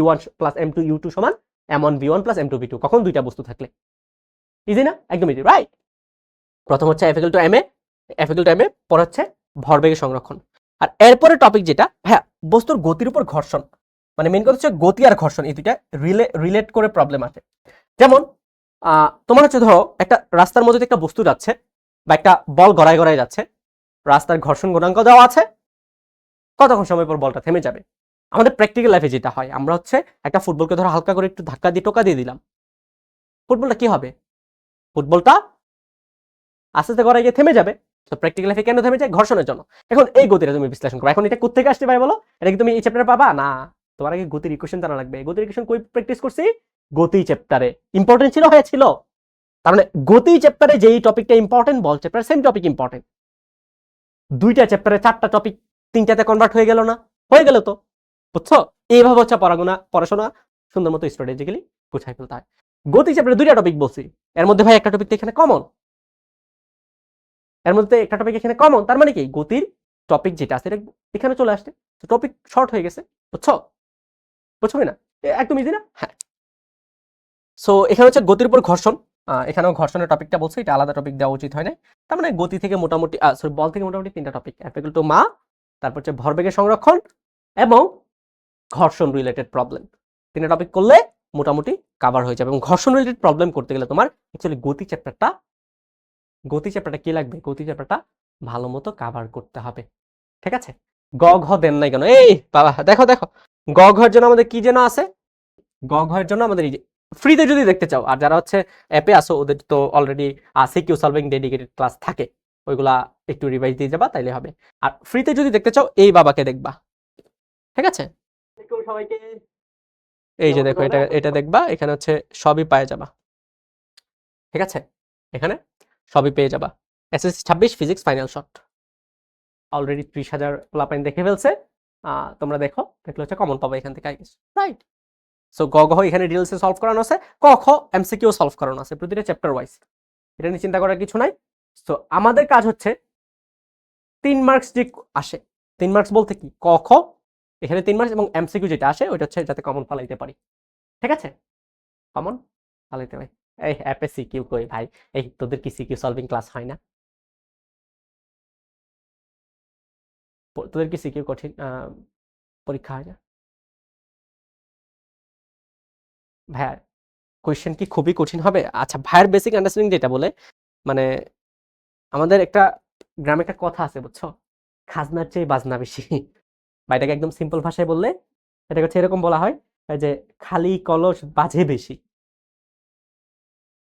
Speaker 1: u1 plus m2 u2 সমান m1 v1 plus m2 v2, কখন দুইটা বস্তু থাকলে। ইজি না? একদম ইজি, রাইট? প্রথম হচ্ছে F = ma, F = ma, পর হচ্ছে ভরবেগের সংরক্ষণ। আর এরপরে টপিক যেটা ভাইয়া, বস্তুর গতির উপর ঘর্ষণ, মানে মেইন কথা হচ্ছে গতি আর ঘর্ষণ, এই দুইটা রিলেট করে প্রবলেম আছে। যেমন তোমার হচ্ছে ধরো একটা রাস্তার মধ্যে একটা বস্তু যাচ্ছে বা একটা বল গড়ায় গড়ায় যাচ্ছে, রাস্তার ঘর্ষণ গুণাঙ্ক দেওয়া আছে, কতক্ষণ সময় পর বলটা থেমে যাবে। আমাদের প্র্যাকটিক্যাল লাইফে যেটা হয়, আমরা হচ্ছে একটা ফুটবলকে ধরো হালকা করে একটু ধাক্কা দিয়ে টোকা দিয়ে দিলাম, ফুটবলটা কি হবে? ফুটবলটা আস্তে আস্তে গড়ায় গিয়ে থেমে যাবে। তো প্র্যাকটিক্যাল লাইফে কেন থেমে যায়? ঘর্ষণের জন্য। এখন এই গতিটা তুমি বিশ্লেষণ করো। এখন এটা কোত্থেকে আসছে ভাই বলো? এটা কি তুমি এই চ্যাপ্টারে পাবা? না, তোমার আগে গতির ইকুয়েশন জানা লাগবে। গতির ইকুয়েশন কই প্র্যাকটিস করছি? গতি চ্যাপ্টারে। ইম্পর্টেন্ট ছিল, হয়েছিল। তার মানে গতি চ্যাপ্টারে যেই টপিকটা ইম্পর্টেন্ট, বল চ্যাপ্টারে সেম টপিক ইম্পর্টেন্ট। দুইটা চ্যাপ্টারে 4টা টপিক 3টাতে কনভার্ট হয়ে গেল না? হয়ে গেল তো, বুঝছো? এইভাবে হচ্ছে পড়াশোনা সুন্দর মতো স্ট্র্যাটেজিক্যালি গুছাই ফেলতে হয়। গতি চ্যাপ্টারে 2টা টপিক বলছি, এর মধ্যে ভাই একটা টপিক তো এখানে কমন, এর মধ্যে একটা টপিক এখানে কমন। তার মানে কি গতির টপিক যেটা আছে এটা এখানে চলে আসছে, তো টপিক শর্ট হয়ে গেছে, বুঝছো? বুঝছো না? একদম ইজি না? হ্যাঁ। সো এখানে হচ্ছে গতির উপর ঘর্ষণ, এখানেও ঘর্ষণের টপিকটা বলছে, এটা আলাদা টপিক দেওয়া উচিত হয় না। তার মানে গতি থেকে মোটামুটি সরি বল থেকে মোটামুটি 3টা টপিক, F = মা, তারপর হচ্ছে ভরবেগের সংরক্ষণ এবং ঘর্ষণ রিলেটেড প্রবলেম। 3টা টপিক করলে মোটামুটি কভার হয়ে যাবে। এবং ঘর্ষণ রিলেটেড প্রবলেম করতে গেলে তোমার অ্যাকচুয়ালি গতি চ্যাপ্টারটা কি লাগবে? গতি চ্যাপ্টারটা ভালো মতো কভার করতে হবে, ঠিক আছে? গ ঘ দেন নাই কেন? এই বাবা দেখো দেখো, গ ঘর জন্য আমাদের কি যেন আছে? গ ঘয়ের জন্য আমাদের ফ্রিতে যদি দেখতে চাও, আর যারা হচ্ছে অ্যাপে আসো ওদের তো already CQ solving dedicated class থাকে, ওইগুলা একটু রিভাইজ দিয়ে যাবা তাইলে হবে। আর ফ্রিতে যদি দেখতে চাও এই বাবাকে দেখবা, ঠিক আছে? সবাইকে এই যে দেখো, এটা দেখবা, এখানে হচ্ছে সবই পেয়ে যাবা, ঠিক আছে? এখানে সবই পেয়ে যাবা। SSC 26 physics final shot already 30,000 পোলাপাইন দেখে ফেলছে। তোমরা দেখো, দেখলে হচ্ছে কমন পাবে এখান থেকে, রাইট? সো গ ঘ এখানে ডিটেলসে সলভ করানো আছে, ক খ এমসিকিউ সলভ করানো আছে প্রতিটা চ্যাপ্টার ওয়াইজ, এটা নিয়ে চিন্তা করার কিছু নাই। সো আমাদের কাজ হচ্ছে 3 মার্কস যে আসে, 3 মার্কস বলতে কি, ক খ এখানে 3 মার্কস এবং এমসিকিউ যেটা আসে ওইটা হচ্ছে যাতে কমন ফালাইতে পারি, ঠিক আছে? কমন ফালাইতে পারি। এই অ্যাপে সিকিউ কই ভাই? এই তোদের কি সিকিউ সলভিং ক্লাস হয় না? তোদের কি সিকিউ কঠিন পরীক্ষা হয় না? ভাইয়া কোয়েশ্চেন কি খুবই কঠিন হবে? আচ্ছা, ভাইয়ের বেসিক আন্ডারস্ট্যান্ডিং যেটা বলে, মানে আমাদের একটা গ্রামে একটা কথা আছে, বুঝছো? খাজনার চেয়ে বাজনা বেশি। বা এটাকে একদম সিম্পল ভাষায় বললে এটাকে হচ্ছে এরকম বলা হয় যে খালি কলস বাজে বেশি,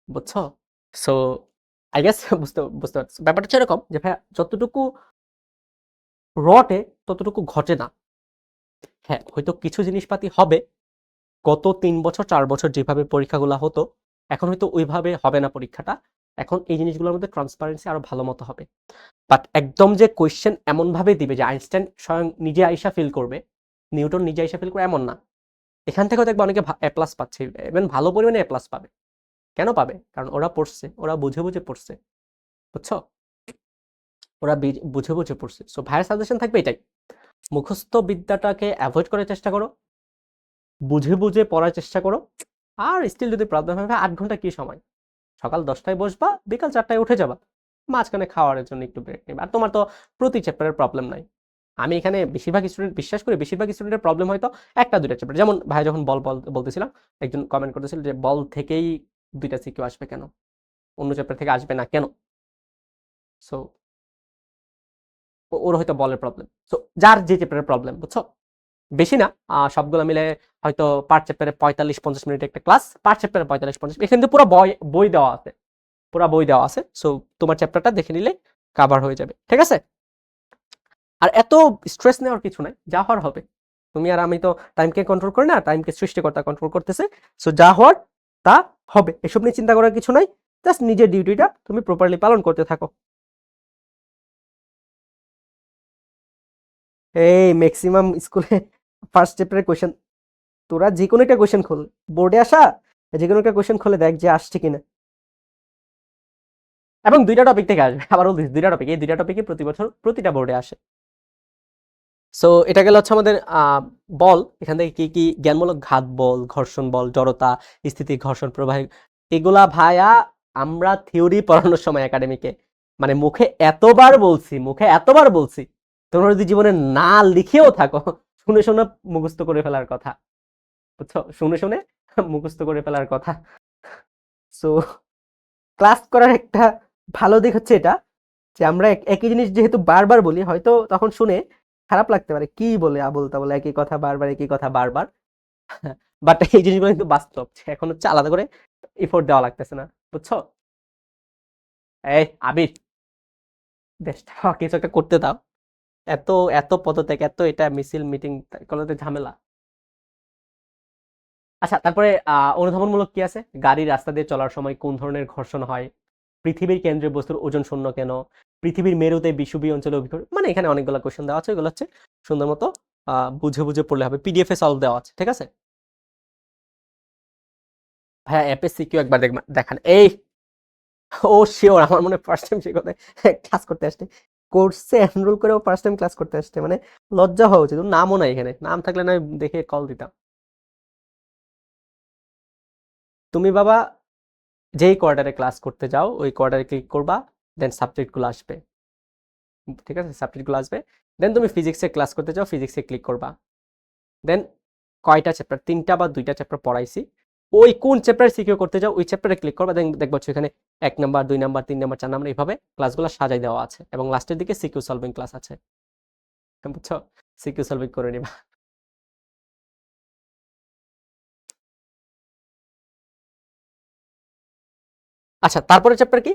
Speaker 1: বুঝছো? সো আই গেস বুঝতে বুঝতে পারছো ব্যাপারটা হচ্ছে এরকম যে ভাইয়া যতটুকু রটে ততটুকু ঘটে না। হ্যাঁ, হয়তো কিছু জিনিসপাতি হবে, গত 3 বছর 4 বছর যেভাবে পরীক্ষাগুলো হতো এখন হয়তো ওইভাবে হবে না পরীক্ষাটা। এখন এই জিনিসগুলোর মধ্যে ট্রান্সপারেন্সি আরো ভালো মতো হবে। বাট একদম যে কোয়েশ্চেন এমন ভাবে দিবে যে আইনস্টাইন স্বয়ং নিজে আইসা ফিল করবে, নিউটন নিজে আইসা ফিল করবে, এমন না। এখান থেকেও দেখবে অনেকে এ প্লাস পাচ্ছে, ইভেন ভালো পরিমাণে এ প্লাস পাবে। কেন পাবে? কারণ ওরা পড়ছে, ওরা বুঝে বুঝে পড়ছে, বুঝছো? ওরা বুঝে বুঝে পড়ছে। সো ভাইয়ের সাজেশন থাকবে এটাই, মুখস্থ বিদ্যাটাকে অ্যাভয়েড করার চেষ্টা করো, বুঝে বুঝে পড়ার চেষ্টা করো। আর স্টিল যদি প্রবলেম হয়, 8 ঘন্টা কি সময়, সকাল 10টায় বসবা, বিকাল 4টায় উঠে যাবা, মাঝখানে খাওয়ার জন্য একটু ব্রেক নেবে। আর তোমার তো প্রতি চ্যাপ্টারের প্রবলেম নাই। আমি এখানে বেশিরভাগ স্টুডেন্ট বিশ্বাস করি, বেশিরভাগ স্টুডেন্টের প্রবলেম হয়তো 1টা 2টা চ্যাপ্টার। যেমন ভাই যখন বল বলতেছিলাম, একজন কমেন্ট করতেছিল যে বল থেকেই 2টা সিকিউ আসবে কেন, অন্য চ্যাপ্টার থেকে আসবে না কেন? সো ওর হয়তো বলের প্রবলেম। সো যার যে চ্যাপ্টারের প্রবলেম, বুঝছো? বেশি না, সবগুলো মিলে হয়তো পার চ্যাপ্টারে 45-50 মিনিট একটা ক্লাস, পার চ্যাপ্টারে 45-50, এখানে কিন্তু পুরো বই দেওয়া আছে, পুরো বই দেওয়া আছে। সো তোমার চ্যাপ্টারটা দেখে নিলে কভার হয়ে যাবে, ঠিক আছে? আর এত স্ট্রেস নেওয়ার কিছু নাই, যা হওয়ার হবে। তুমি আর আমি তো টাইমকে কন্ট্রোল করি না, টাইমকে সৃষ্টিকর্তা কন্ট্রোল করতেছে। সো যা হওয়ার তা হবে, এসব নিয়ে চিন্তা করার কিছু নাই। জাস্ট নিজের ডিউটিটা তুমি প্রপারলি পালন করতে থাকো। এই ম্যাক্সিমাম স্কুলে ফার্স্ট চ্যাপ্টারের কোয়েশ্চেন, তোরা যে কোনো একটা কোয়েশ্চেন খোল, বোর্ডে আসা যে কোনো একটা কোয়েশ্চেন খুলে দেখ যে আসছে কিনা। এবং দুইটা টপিক থেকে আসবে, আবার বলতেছি দুইটা টপিক, এই দুইটা টপিকই প্রতি বছর প্রতিটা বোর্ডে আসে। সো এটা গেল হচ্ছে আমাদের বল, এখান থেকে কি কি জ্ঞানমূলক ঘাত বল, ঘর্ষণ বল, জড়তা, স্থিতি, ঘর্ষণ, প্রবাহ, এগুলা ভাইয়া আমরা থিওরি পড়ানোর সময় একাডেমিকে মানে মুখে এতবার বলছি, তোমরা যদি জীবনে না লিখেও থাকো, শুনে শুনে মুখস্থ করে ফেলার কথা, বুঝছো, শুনে শুনে মুখস্থ করে ফেলার কথা। সো ক্লাস করার একটা ভালো দিক হচ্ছে এটা, যে আমরা একই জিনিস যেহেতু বারবার বলি, হয়তো তখন শুনে খারাপ লাগতে পারে, কি বলে আবল তাবল একই কথা বারবার, একই কথা বারবার, বাট এই জিনিসগুলো কিন্তু বাস্তব, এখন হচ্ছে আলাদা করে এফোর্ট দেওয়া লাগতেছে না, বুঝছো। এই আবির, দেশটা কিছু একটা করতে দাও, এত এত পদত্যাগ, এত এটা মিছিল মিটিং এগুলোতে ঝামেলা। আচ্ছা, তারপরে অনুধাবনমূলক কি আছে, গাড়ি রাস্তা দিয়ে চলার সময় কোন ধরনের ঘর্ষণ হয়, পৃথিবীর কেন্দ্রীয় বস্তুর ওজন শূন্য কেন, পৃথিবীর মেরুতে বিষুবীয় অঞ্চলে অভিকরণ, মানে এখানে অনেকগুলো কোশ্চেন দেওয়া আছে, এগুলো হচ্ছে সুন্দর মতো বুঝে বুঝে পড়লে হবে, পিডিএফ এ সলভ দেওয়া আছে, ঠিক আছে। ভাইয়া এপিএসসি কিউ একবার দেখান, এই ও শিওর, আমার মনে ফার্স্ট টাইম সে কথা ক্লাস করতে আসছে, কোর্সে এনরোল করেও ফার্স্ট টাইম ক্লাস করতে আসছে, মানে লজ্জা হওয়া উচিত, ওর নামও নাই এখানে, নাম থাকলে না দেখে কল দিতাম। তুমি বাবা যেই কোয়ার্টারে ক্লাস করতে যাও ওই কোয়ার্টারে ক্লিক করবা, দেন সাবজেক্টগুলো আসবে, ঠিক আছে, সাবজেক্টগুলো আসবে, দেন তুমি ফিজিক্সে ক্লাস করতে যাও, ফিজিক্সে ক্লিক করবা, দেন কয়টা চ্যাপ্টার, 3টা বা 2টা চ্যাপ্টার পড়াইছি, ওই কোন চ্যাপ্টার সিকিউ করতে যাও ওই চ্যাপ্টারে ক্লিক করবা, দেন দেখবা এখানে 1 নাম্বার 2 নাম্বার 3 নাম্বার 4 নাম্বার এইভাবে ক্লাসগুলো সাজাই দেওয়া আছে, এবং লাস্টের দিকে সিকিউ সলভিং ক্লাস আছে, বুঝছো, সিকিউ সলভিং করে নিবা। আচ্ছা, তারপরে চ্যাপ্টার কি,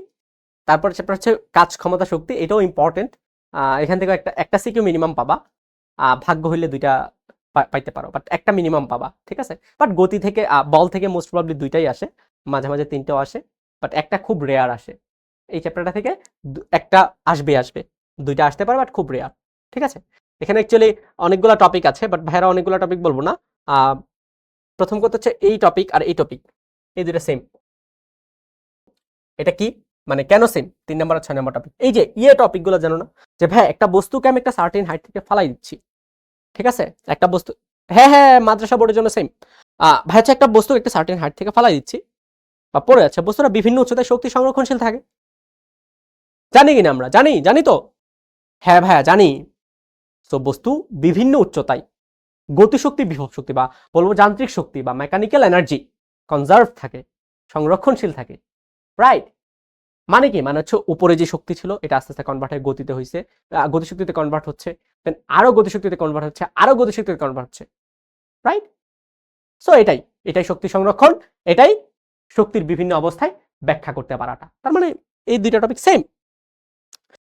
Speaker 1: তারপরে চ্যাপ্টার হচ্ছে কাজ ক্ষমতা শক্তি, এটাও ইম্পর্টেন্ট, এখান থেকে একটা একটা সিকিউ মিনিমাম পাবা, ভাগ্য হইলে 2টা পাইতে পারো, বাট একটা মিনিমাম পাবা, ঠিক আছে। বাট গতি থেকে বল থেকে মোস্ট প্রবাবলি 2টাই আসে, মাঝে মাঝে 3টাও আসে, বাট একটা খুব রেয়ার আসে, এই চ্যাপ্টারটা থেকে একটা আসবে 2টা আসতে পারে, বাট খুব রেয়ার, ঠিক আছে। এখানে অ্যাকচুয়ালি অনেকগুলো টপিক আছে, বাট ভাইরা অনেকগুলো টপিক বলবো না। প্রথম কথা হচ্ছে এই টপিক আর এই টপিক, এই দুটো সেম। এটা কি, মানে কেন সেম, 3 নাম্বার আর 6 নাম্বার টপিক, এই যে টপিক গুলো জানো না, যে ভাই একটা বস্তুকে আমি একটা সার্টেন হাইট থেকে ফালাই দিচ্ছি, ঠিক আছে, একটা বস্তু, হ্যাঁ হ্যাঁ মাদ্রাসা বোর্ডের জন্য সেম, ভাই হচ্ছে একটা বস্তু একটা সার্টেন হাইট থেকে ফালাই দিচ্ছি বা পড়ে যাচ্ছে, বস্তুটা বিভিন্ন উচ্চতায় শক্তি সংরক্ষণশীল থাকে, জানি কিনা আমরা, জানি জানি তো, হ্যাঁ ভাইয়া জানি। তো বস্তু বিভিন্ন উচ্চতায় গতিশক্তি, বিভব শক্তি বা বলবো যান্ত্রিক শক্তি বা মেকানিক্যাল এনার্জি কনজার্ভ থাকে, সংরক্ষণশীল থাকে, রাইট। মানে কি, মানে হচ্ছে উপরে যে শক্তি ছিল এটা আস্তে আস্তে কনভার্ট হয়ে গতিতে হয়েছে, গতিশক্তিতে কনভার্ট হচ্ছে, দেন আরো গতিশক্তিতে কনভার্ট হচ্ছে, আরো গতিশক্তিতে কনভার্ট হচ্ছে, রাইট। সো এটাই এটাই শক্তি সংরক্ষণ, এটাই শক্তির বিভিন্ন অবস্থায় ব্যাখ্যা করতে পারাটা, তার মানে এই দুইটা টপিক সেম।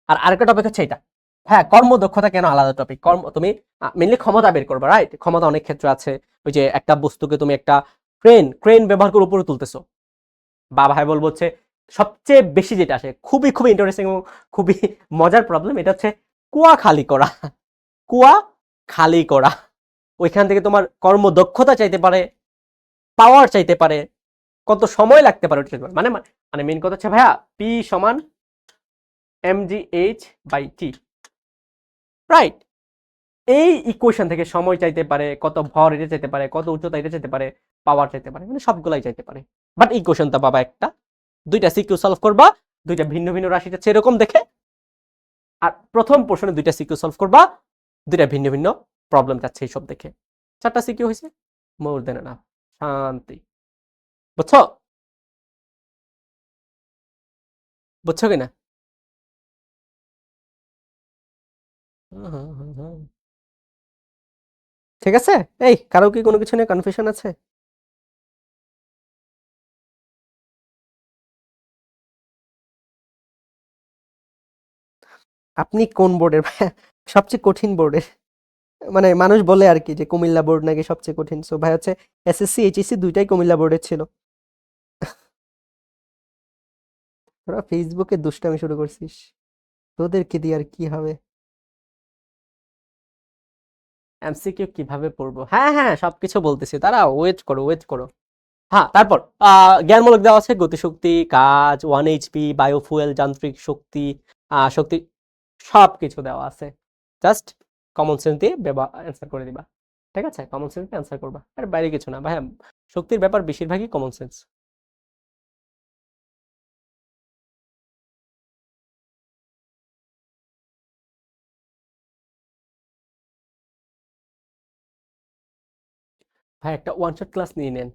Speaker 1: আর আরেকটা টপিক হচ্ছে এটা, হ্যাঁ কর্মদক্ষতা কেন আলাদা টপিক, কর্ম তুমি মেনলি ক্ষমতা বের করবা, রাইট, ক্ষমতা অনেক ক্ষেত্রে আছে, ওই যে একটা বস্তুকে তুমি একটা ক্রেন ক্রেন ব্যবহার করে উপরে তুলতেছো, বা ভাই বলবো হচ্ছে সবচেয়ে বেশি যেটা আসে, খুবই খুবই ইন্টারেস্টিং এবং খুবই মজার প্রবলেম, এটা হচ্ছে কুয়া খালি করা, কুয়া খালি করা, ওইখান থেকে তোমার কর্মদক্ষতা চাইতে পারে, পাওয়ার চাইতে পারে, কত সময় লাগতে পারে, মানে মানে মেন কথা হচ্ছে ভাইয়া পি সমান mgh/t, রাইট। এই ইকুয়েশন থেকে সময় চাইতে পারে, কত ভর এটা চাইতে পারে, কত উচ্চতা এটা চাইতে পারে, পাওয়ার চাইতে পারে, মানে সবগুলাই চাইতে পারে, বাট ইকুয়েশনটা পাবা একটা, 2টা সিকিউ সলভ করবা, 2টা ভিন্ন ভিন্ন রাশি যাচ্ছে এরকম দেখে, আর প্রথম পোর্শনে 2টা সিকিউ সলভ করবা, 2টা ভিন্ন ভিন্ন প্রবলেম যাচ্ছে এইসব দেখে, 4টা সিকিউ হয়েছে, মোর দেন এনাফ, শান্তি, বুঝছো, বুঝছো কিনা। ঠিক আছে, এই কারো কি কোনো কিছু নিয়ে কনফিউশন আছে? আপনি কোন বোর্ডের? সবচেয়ে কঠিন বোর্ডের, মানে মানুষ বলে আর কি যে কুমিল্লা বোর্ড নাকি সবচেয়ে কঠিন, সো ভাই হচ্ছে এসএসসি এইচএসসি দুইটাই কুমিল্লা বোর্ডের ছিল। তোরা ফেসবুকে দুষ্টামি শুরু করছিস, তোদেরকে দিয়ে আর কি হবে। এমসিকিউ কিভাবে পড়বো, হ্যাঁ হ্যাঁ সবকিছু বলতেছি, তারা ওয়েট করো ওয়েট করো। হ্যাঁ, তারপর জ্ঞানমূলক দেওয়া আছে গতিশক্তি, কাজ, 1 HP, বায়োফুয়েল, যান্ত্রিক শক্তি, শক্তি সবকিছু দেওয়া আছে। জাস্ট কমন সেন্স দিয়ে অ্যান্সার করে দিবা। ঠিক আছে? কমন সেন্স দিয়ে অ্যান্সার করবা। এর বাইরে কিছু না। ভাইয়া শক্তির ব্যাপার বেশিরভাগই কমন সেন্স। ভাই একটা ওয়ান শট ক্লাস নিয়ে নেন।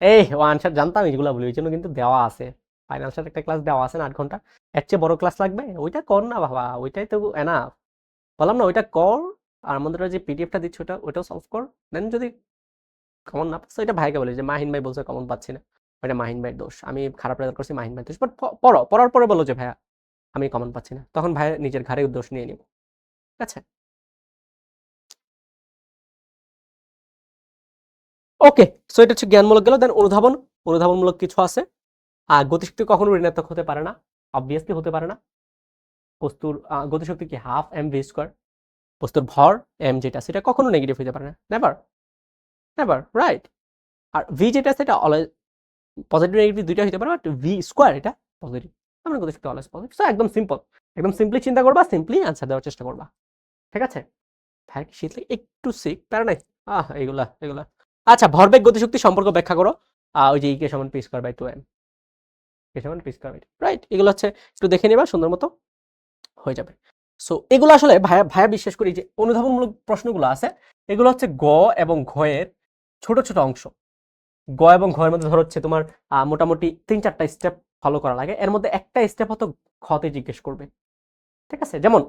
Speaker 1: এই ওয়ান শট জানতাম এগুলো বলি, ওই জন্য কিন্তু দেওয়া আছে। ফাইনাল শট একটা ক্লাস দেওয়া আছে না 8 ঘন্টা। এর চেয়ে বড় ক্লাস লাগবে? ওইটা কর না বাবা, ওইটাই তো এনাফ। বললাম না ওইটা কর। আর আমাদের যে পিডিএফটা দিচ্ছে ওইটাও সলভ কর। দেন যদি কমন না পাচ্ছ, এটা ভাইকে বলি যে মাহিন ভাই বলছে কমন পাচ্ছি না, ওইটা মাহিন ভাইয়ের দোষ। আমি খারাপ রেজাল্ট করছি, মাহিন ভাই দোষ। বাট পড়ো, পড়ার পরে বলো যে ভাইয়া আমি কমন পাচ্ছি না, তখন ভাই নিজের ঘাড়ে দোষ নিয়ে নিব। ঠিক আছে? ওকে। সো এটা হচ্ছে জ্ঞানমূলক গেল। দেন অনুধাবন। অনুধাবনমূলক কিছু আছে। আর গতিশক্তি কখনো ঋণাত্মক হতে পারে না, অবভিয়াসলি হতে পারে না। বস্তুর গতিশক্তি কি হাফ এম ভি স্কোয়ার। বস্তুর ভর এম যেটা সেটা কখনো নেগেটিভ হতে পারে না, নেভার। Never, right. আর ভি যেটা আছে এটা অলওয়েজ পজিটিভ নেগেটিভ দুইটা হতে পারে, বাট ভি স্কোয়ার এটা পজিটিভ। আমরা গতিশক্তি অলওয়েজ পজিটিভ। সো একদম সিম্পল। একদম সিম্পলি চিন্তা করবা, সিম্পলি আনসার দেওয়ার চেষ্টা করবা। ঠিক আছে? ভাই কি শীত লাগে? একটু সিক, প্যারা নাই। এগুলা এগুলা। আচ্ছা, ভরবেগ গতিশক্তি সম্পর্ক ব্যাখ্যা করো। ওই যে ইকে সমান পি স্কোয়ার বাই 2m, কে সমান পি স্কোয়ার বাই 2, রাইট। এগুলো হচ্ছে একটু দেখে নিবা, সুন্দর মতো হয়ে যাবে। সো এগুলো আসলে ভাইয়া ভাইয়া বিশ্বাস করি যে অনুধাবনমূলক প্রশ্নগুলো আছে, এগুলো হচ্ছে গ এবং ঘয়ের ছোট ছোট অংশ। গ এবং ঘয়ের মধ্যে ধরো হচ্ছে তোমার মোটামুটি 3-4টা স্টেপ ফলো করা লাগে। এর মধ্যে একটা স্টেপ হয়তো খতে জিজ্ঞেস করবে। ঠিক আছে? যেমন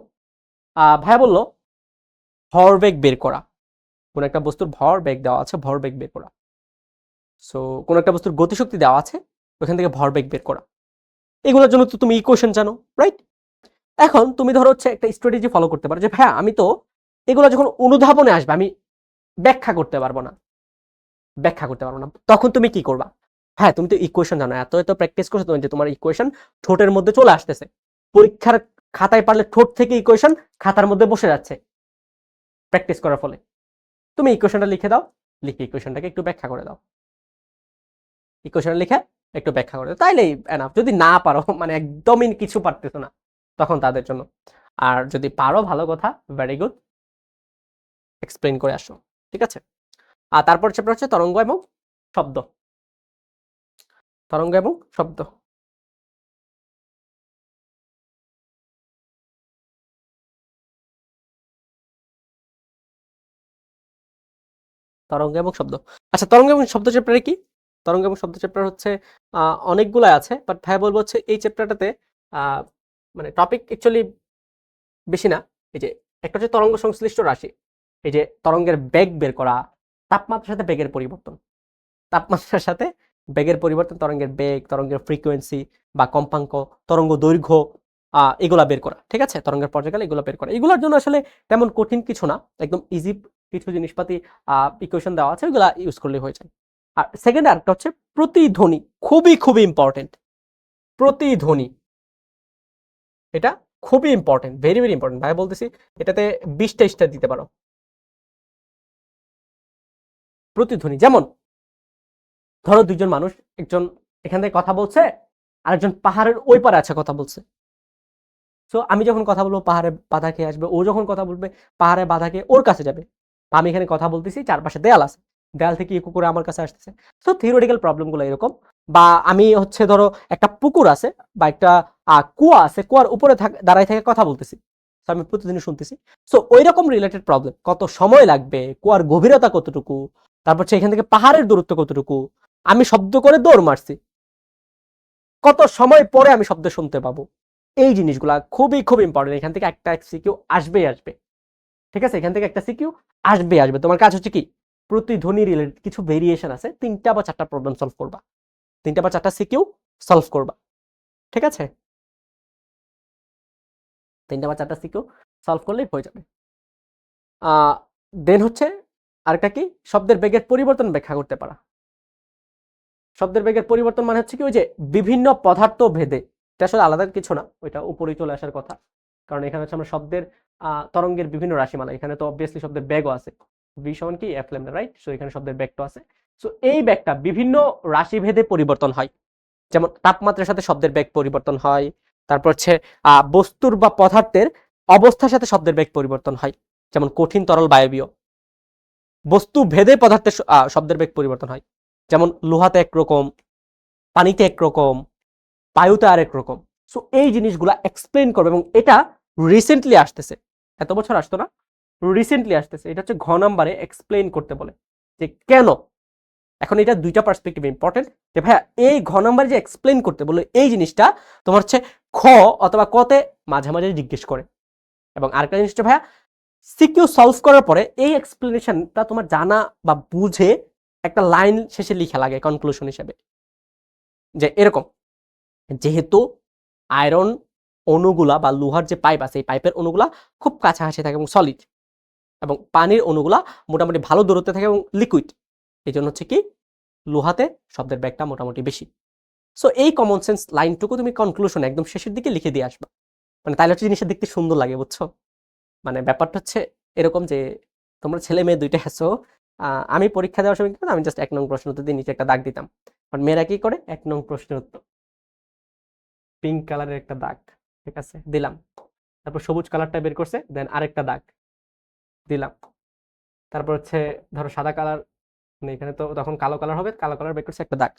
Speaker 1: ভাইয়া বললো ভরবেগ বের করা। কোন একটা বস্তুর ভরবেগ দেওয়া আছে, ভরবেগ বের করা। সো কোন একটা বস্তুর গতিশক্তি দেওয়া আছে, ওখান থেকে ভরবেগ বের করা। এগুলোর জন্য তো তুমি ইকুয়েশন জানো, রাইট? এখন তুমি ধরো হচ্ছে একটা স্ট্র্যাটেজি ফলো করতে পারো যে ভাইয়া আমি তো এগুলো যখন অনুধাবনে আসবে আমি ব্যাখ্যা করতে পারবো না, ব্যাখ্যা করতে পারবো না, তখন তুমি কি করবা? হ্যাঁ, তুমি তো ইকুয়েশন জানো, এত এত প্র্যাকটিস করছো তুমি যে তোমার ইকুয়েশন ঠোঁটের মধ্যে চলে আসতেছে। পরীক্ষার খাতায় পারলে ঠোঁট থেকে ইকুয়েশন খাতার মধ্যে বসে যাচ্ছে প্র্যাকটিস করার ফলে। তুমি ইকুয়েশনটা লিখে দাও, লিখে ইকুয়েশনটাকে একটু ব্যাখ্যা করে দাও। ইকুয়েশন লিখে একটু ব্যাখ্যা করে দাও, তাইলেই এনাফ। যদি না পারো, মানে একদমই কিছু পারতেছো না, তখন তাদের জন্য। আর যদি পারো ভালো কথা, ভেরি গুড, এক্সপ্লেইন করে আসো। ঠিক আছে? আর তারপর চ্যাপ্টার হচ্ছে তরঙ্গ এবং শব্দ। তরঙ্গ এবং শব্দ। তরঙ্গ এবং শব্দ। আচ্ছা, তরঙ্গ এবং শব্দ চ্যাপ্টারে কি? তরঙ্গ এবং শব্দ চ্যাপ্টার হচ্ছে অনেকগুলো আছে, বাট ভাই বলবো হচ্ছে এই চ্যাপ্টারটাতে মানে টপিক অ্যাকচুয়ালি বেশি না। এই যে একটা হচ্ছে তরঙ্গ সংশ্লিষ্ট রাশি, এই যে তরঙ্গের বেগ বের করা, তাপমাত্রার সাথে বেগের পরিবর্তন, তাপমাত্রার সাথে বেগের পরিবর্তন, তরঙ্গের বেগ, তরঙ্গের ফ্রিকোয়েন্সি বা কম্পাঙ্ক, তরঙ্গ দৈর্ঘ্য, এগুলা বের করা। ঠিক আছে? তরঙ্গের পর্যায়কাল এগুলো বের করা। এগুলোর জন্য আসলে তেমন কঠিন কিছু না, একদম ইজি কিছু জিনিসপাতি ইকুয়েশন দেওয়া আছে, ওইগুলা ইউজ করলে হয়ে যায়। আর সেকেন্ড আরেকটা হচ্ছে প্রতিধ্বনি, খুবই খুবই ইম্পর্টেন্ট। প্রতিধ্বনি, এটা খুবই ইম্পর্টেন্ট, ভেরি ভেরি ইম্পর্টেন্ট। ভাই বলতেছি এটাতে 20টা স্টার দিতে পারো। প্রতিধ্বনি যেমন ধরো দুইজন মানুষ, একজন এখান থেকে কথা বলছে, আরেকজন পাহাড়ের ওই পারে আছে কথা বলছে। সো আমি যখন কথা বলবো পাহাড়ে বাধা খেয়ে আসবে, ও যখন কথা বলবে পাহাড়ে বাধা খেয়ে ওর কাছে যাবে। আমি এখানে কথা বলতেছি, চারপাশে দেয়াল আছে, দেয়াল থেকে ইকো করে আমার কাছে আসতেছে। সো থিওরিটিক্যাল প্রবলেমগুলো এরকম। বা আমি হচ্ছে ধরো একটা পুকুর আছে বা একটা কুয়া আছে, কুয়ার উপরে দাঁড়ায় থেকে কথা বলতেছি, তো আমি প্রতিদিন শুনতেছি। সো ওই রকম রিলেটেড প্রবলেম, কত সময় লাগবে, কুয়ার গভীরতা কতটুকু, তারপর এখান থেকে পাহাড়ের দূরত্ব কতটুকু, আমি শব্দ করে দৌড় মারছি, কত সময় পরে আমি শব্দ শুনতে পাবো, এই জিনিসগুলা খুবই খুব ইম্পর্টেন্ট। এখান থেকে একটা সিকিউ আসবেই আসবে। ঠিক আছে? এখান থেকে একটা সিকিউ আসবে আসবে। তোমার কাজ হচ্ছে কি প্রতিধ্বনি রিলেটেড কিছু ভেরিয়েশন আছে, 3টা বা 4টা প্রবলেম সলভ করবা, 3টা বা 4টা সিকিউ সলভ করবা। ঠিক আছে? 3টা বা 4টা সিকিউ সলভ করলেই হয়ে যাবে। দেন হচ্ছে আরেকটা কি, শব্দের বেগের পরিবর্তন ব্যাখ্যা করতে পারা। শব্দের বেগের পরিবর্তন মানে হচ্ছে কি, ওই যে বিভিন্ন পদার্থ ভেদে, এটা আসলে আলাদা কিছু না, ওইটা উপরেই চলে আসার কথা। কারণ এখানে হচ্ছে আমরা শব্দের তরঙ্গের বিভিন্ন রাশিমালা, এখানে তো অবভিয়াসলি শব্দের বেগও আছে, ভি সমান কি এফ ল্যামডা, রাইট? সো এখানে শব্দের বেগটা আছে। সো এই বেগটা বিভিন্ন রাশিভেদে পরিবর্তন হয়, যেমন তাপমাত্রার সাথে শব্দের বেগ পরিবর্তন হয়, তারপর হচ্ছে বস্তুর বা পদার্থের অবস্থার সাথে শব্দের বেগ পরিবর্তন হয়, যেমন কঠিন, তরল, বায়বীয়। বস্তু ভেদে পদার্থের শব্দের বেগ পরিবর্তন হয়, যেমন লোহাতে একরকম, পানিতে একরকম, বায়ুতে আরেক রকম। সো এই জিনিসগুলা এক্সপ্লেন করবে, এবং এটা রিসেন্টলি আসতেছে, এত বছর আসতো না, রিসেন্টলি আসতেছে। এটা হচ্ছে ঘ নাম্বারে এক্সপ্লেন করতে বলে যে কেন। এখন এটা দুইটা পার্সপেক্টিভ ইম্পর্টেন্ট, যে ভাইয়া এই ঘ নাম্বারে যে এক্সপ্লেন করতে বলে এই জিনিসটা তোমার হচ্ছে খ অথবা কতে মাঝে মাঝে জিজ্ঞেস করে। এবং আরেকটা জিনিসটা ভাইয়া, সিকিউ সলভ করার পরে এই এক্সপ্লেনেশনটা তোমার জানা বা বুঝে একটা লাইন শেষে লিখা লাগে কনক্লুশন হিসেবে, যে এরকম, যেহেতু আয়রন অণুগুলা বা লোহার যে পাইপ আছে এই পাইপের অণুগুলা খুব কাছাকাছি থাকে এবং সলিড, এবং পানির অণুগুলা মোটামুটি ভালো দূরত্বে থাকে এবং লিকুইড, এই জন্য হচ্ছে কি লোহাতে শব্দের বেগটা মোটামুটি বেশি। সো এই কমন সেন্স লাইনটুকু তুমি কনক্লুশন একদম শেষের দিকে লিখে দিয়ে আসবা, মানে তাহলে হচ্ছে জিনিসটা দেখতে সুন্দর লাগে, বুঝছো? মানে ব্যাপারটা হচ্ছে এরকম যে তোমরা ছেলে মেয়ে দুইটা আছো, আমি পরীক্ষা দেওয়ার সময় আমি জাস্ট 1 নং প্রশ্ন উত্তর দিয়ে নিচে একটা দাগ দিতাম, আর মেয়েরা কি করে 1 নং প্রশ্নের উত্তর পিঙ্ক কালারের একটা দাগ, ঠিক আছে, দিলাম, তারপর সবুজ কালারটা বের করছে, দেন আরেকটা দাগ দিলাম, তারপর হচ্ছে ধরো সাদা কালার, মানে এখানে তো তখন কালো কালার হবে, কালো কালার বের করছে একটা দাগ,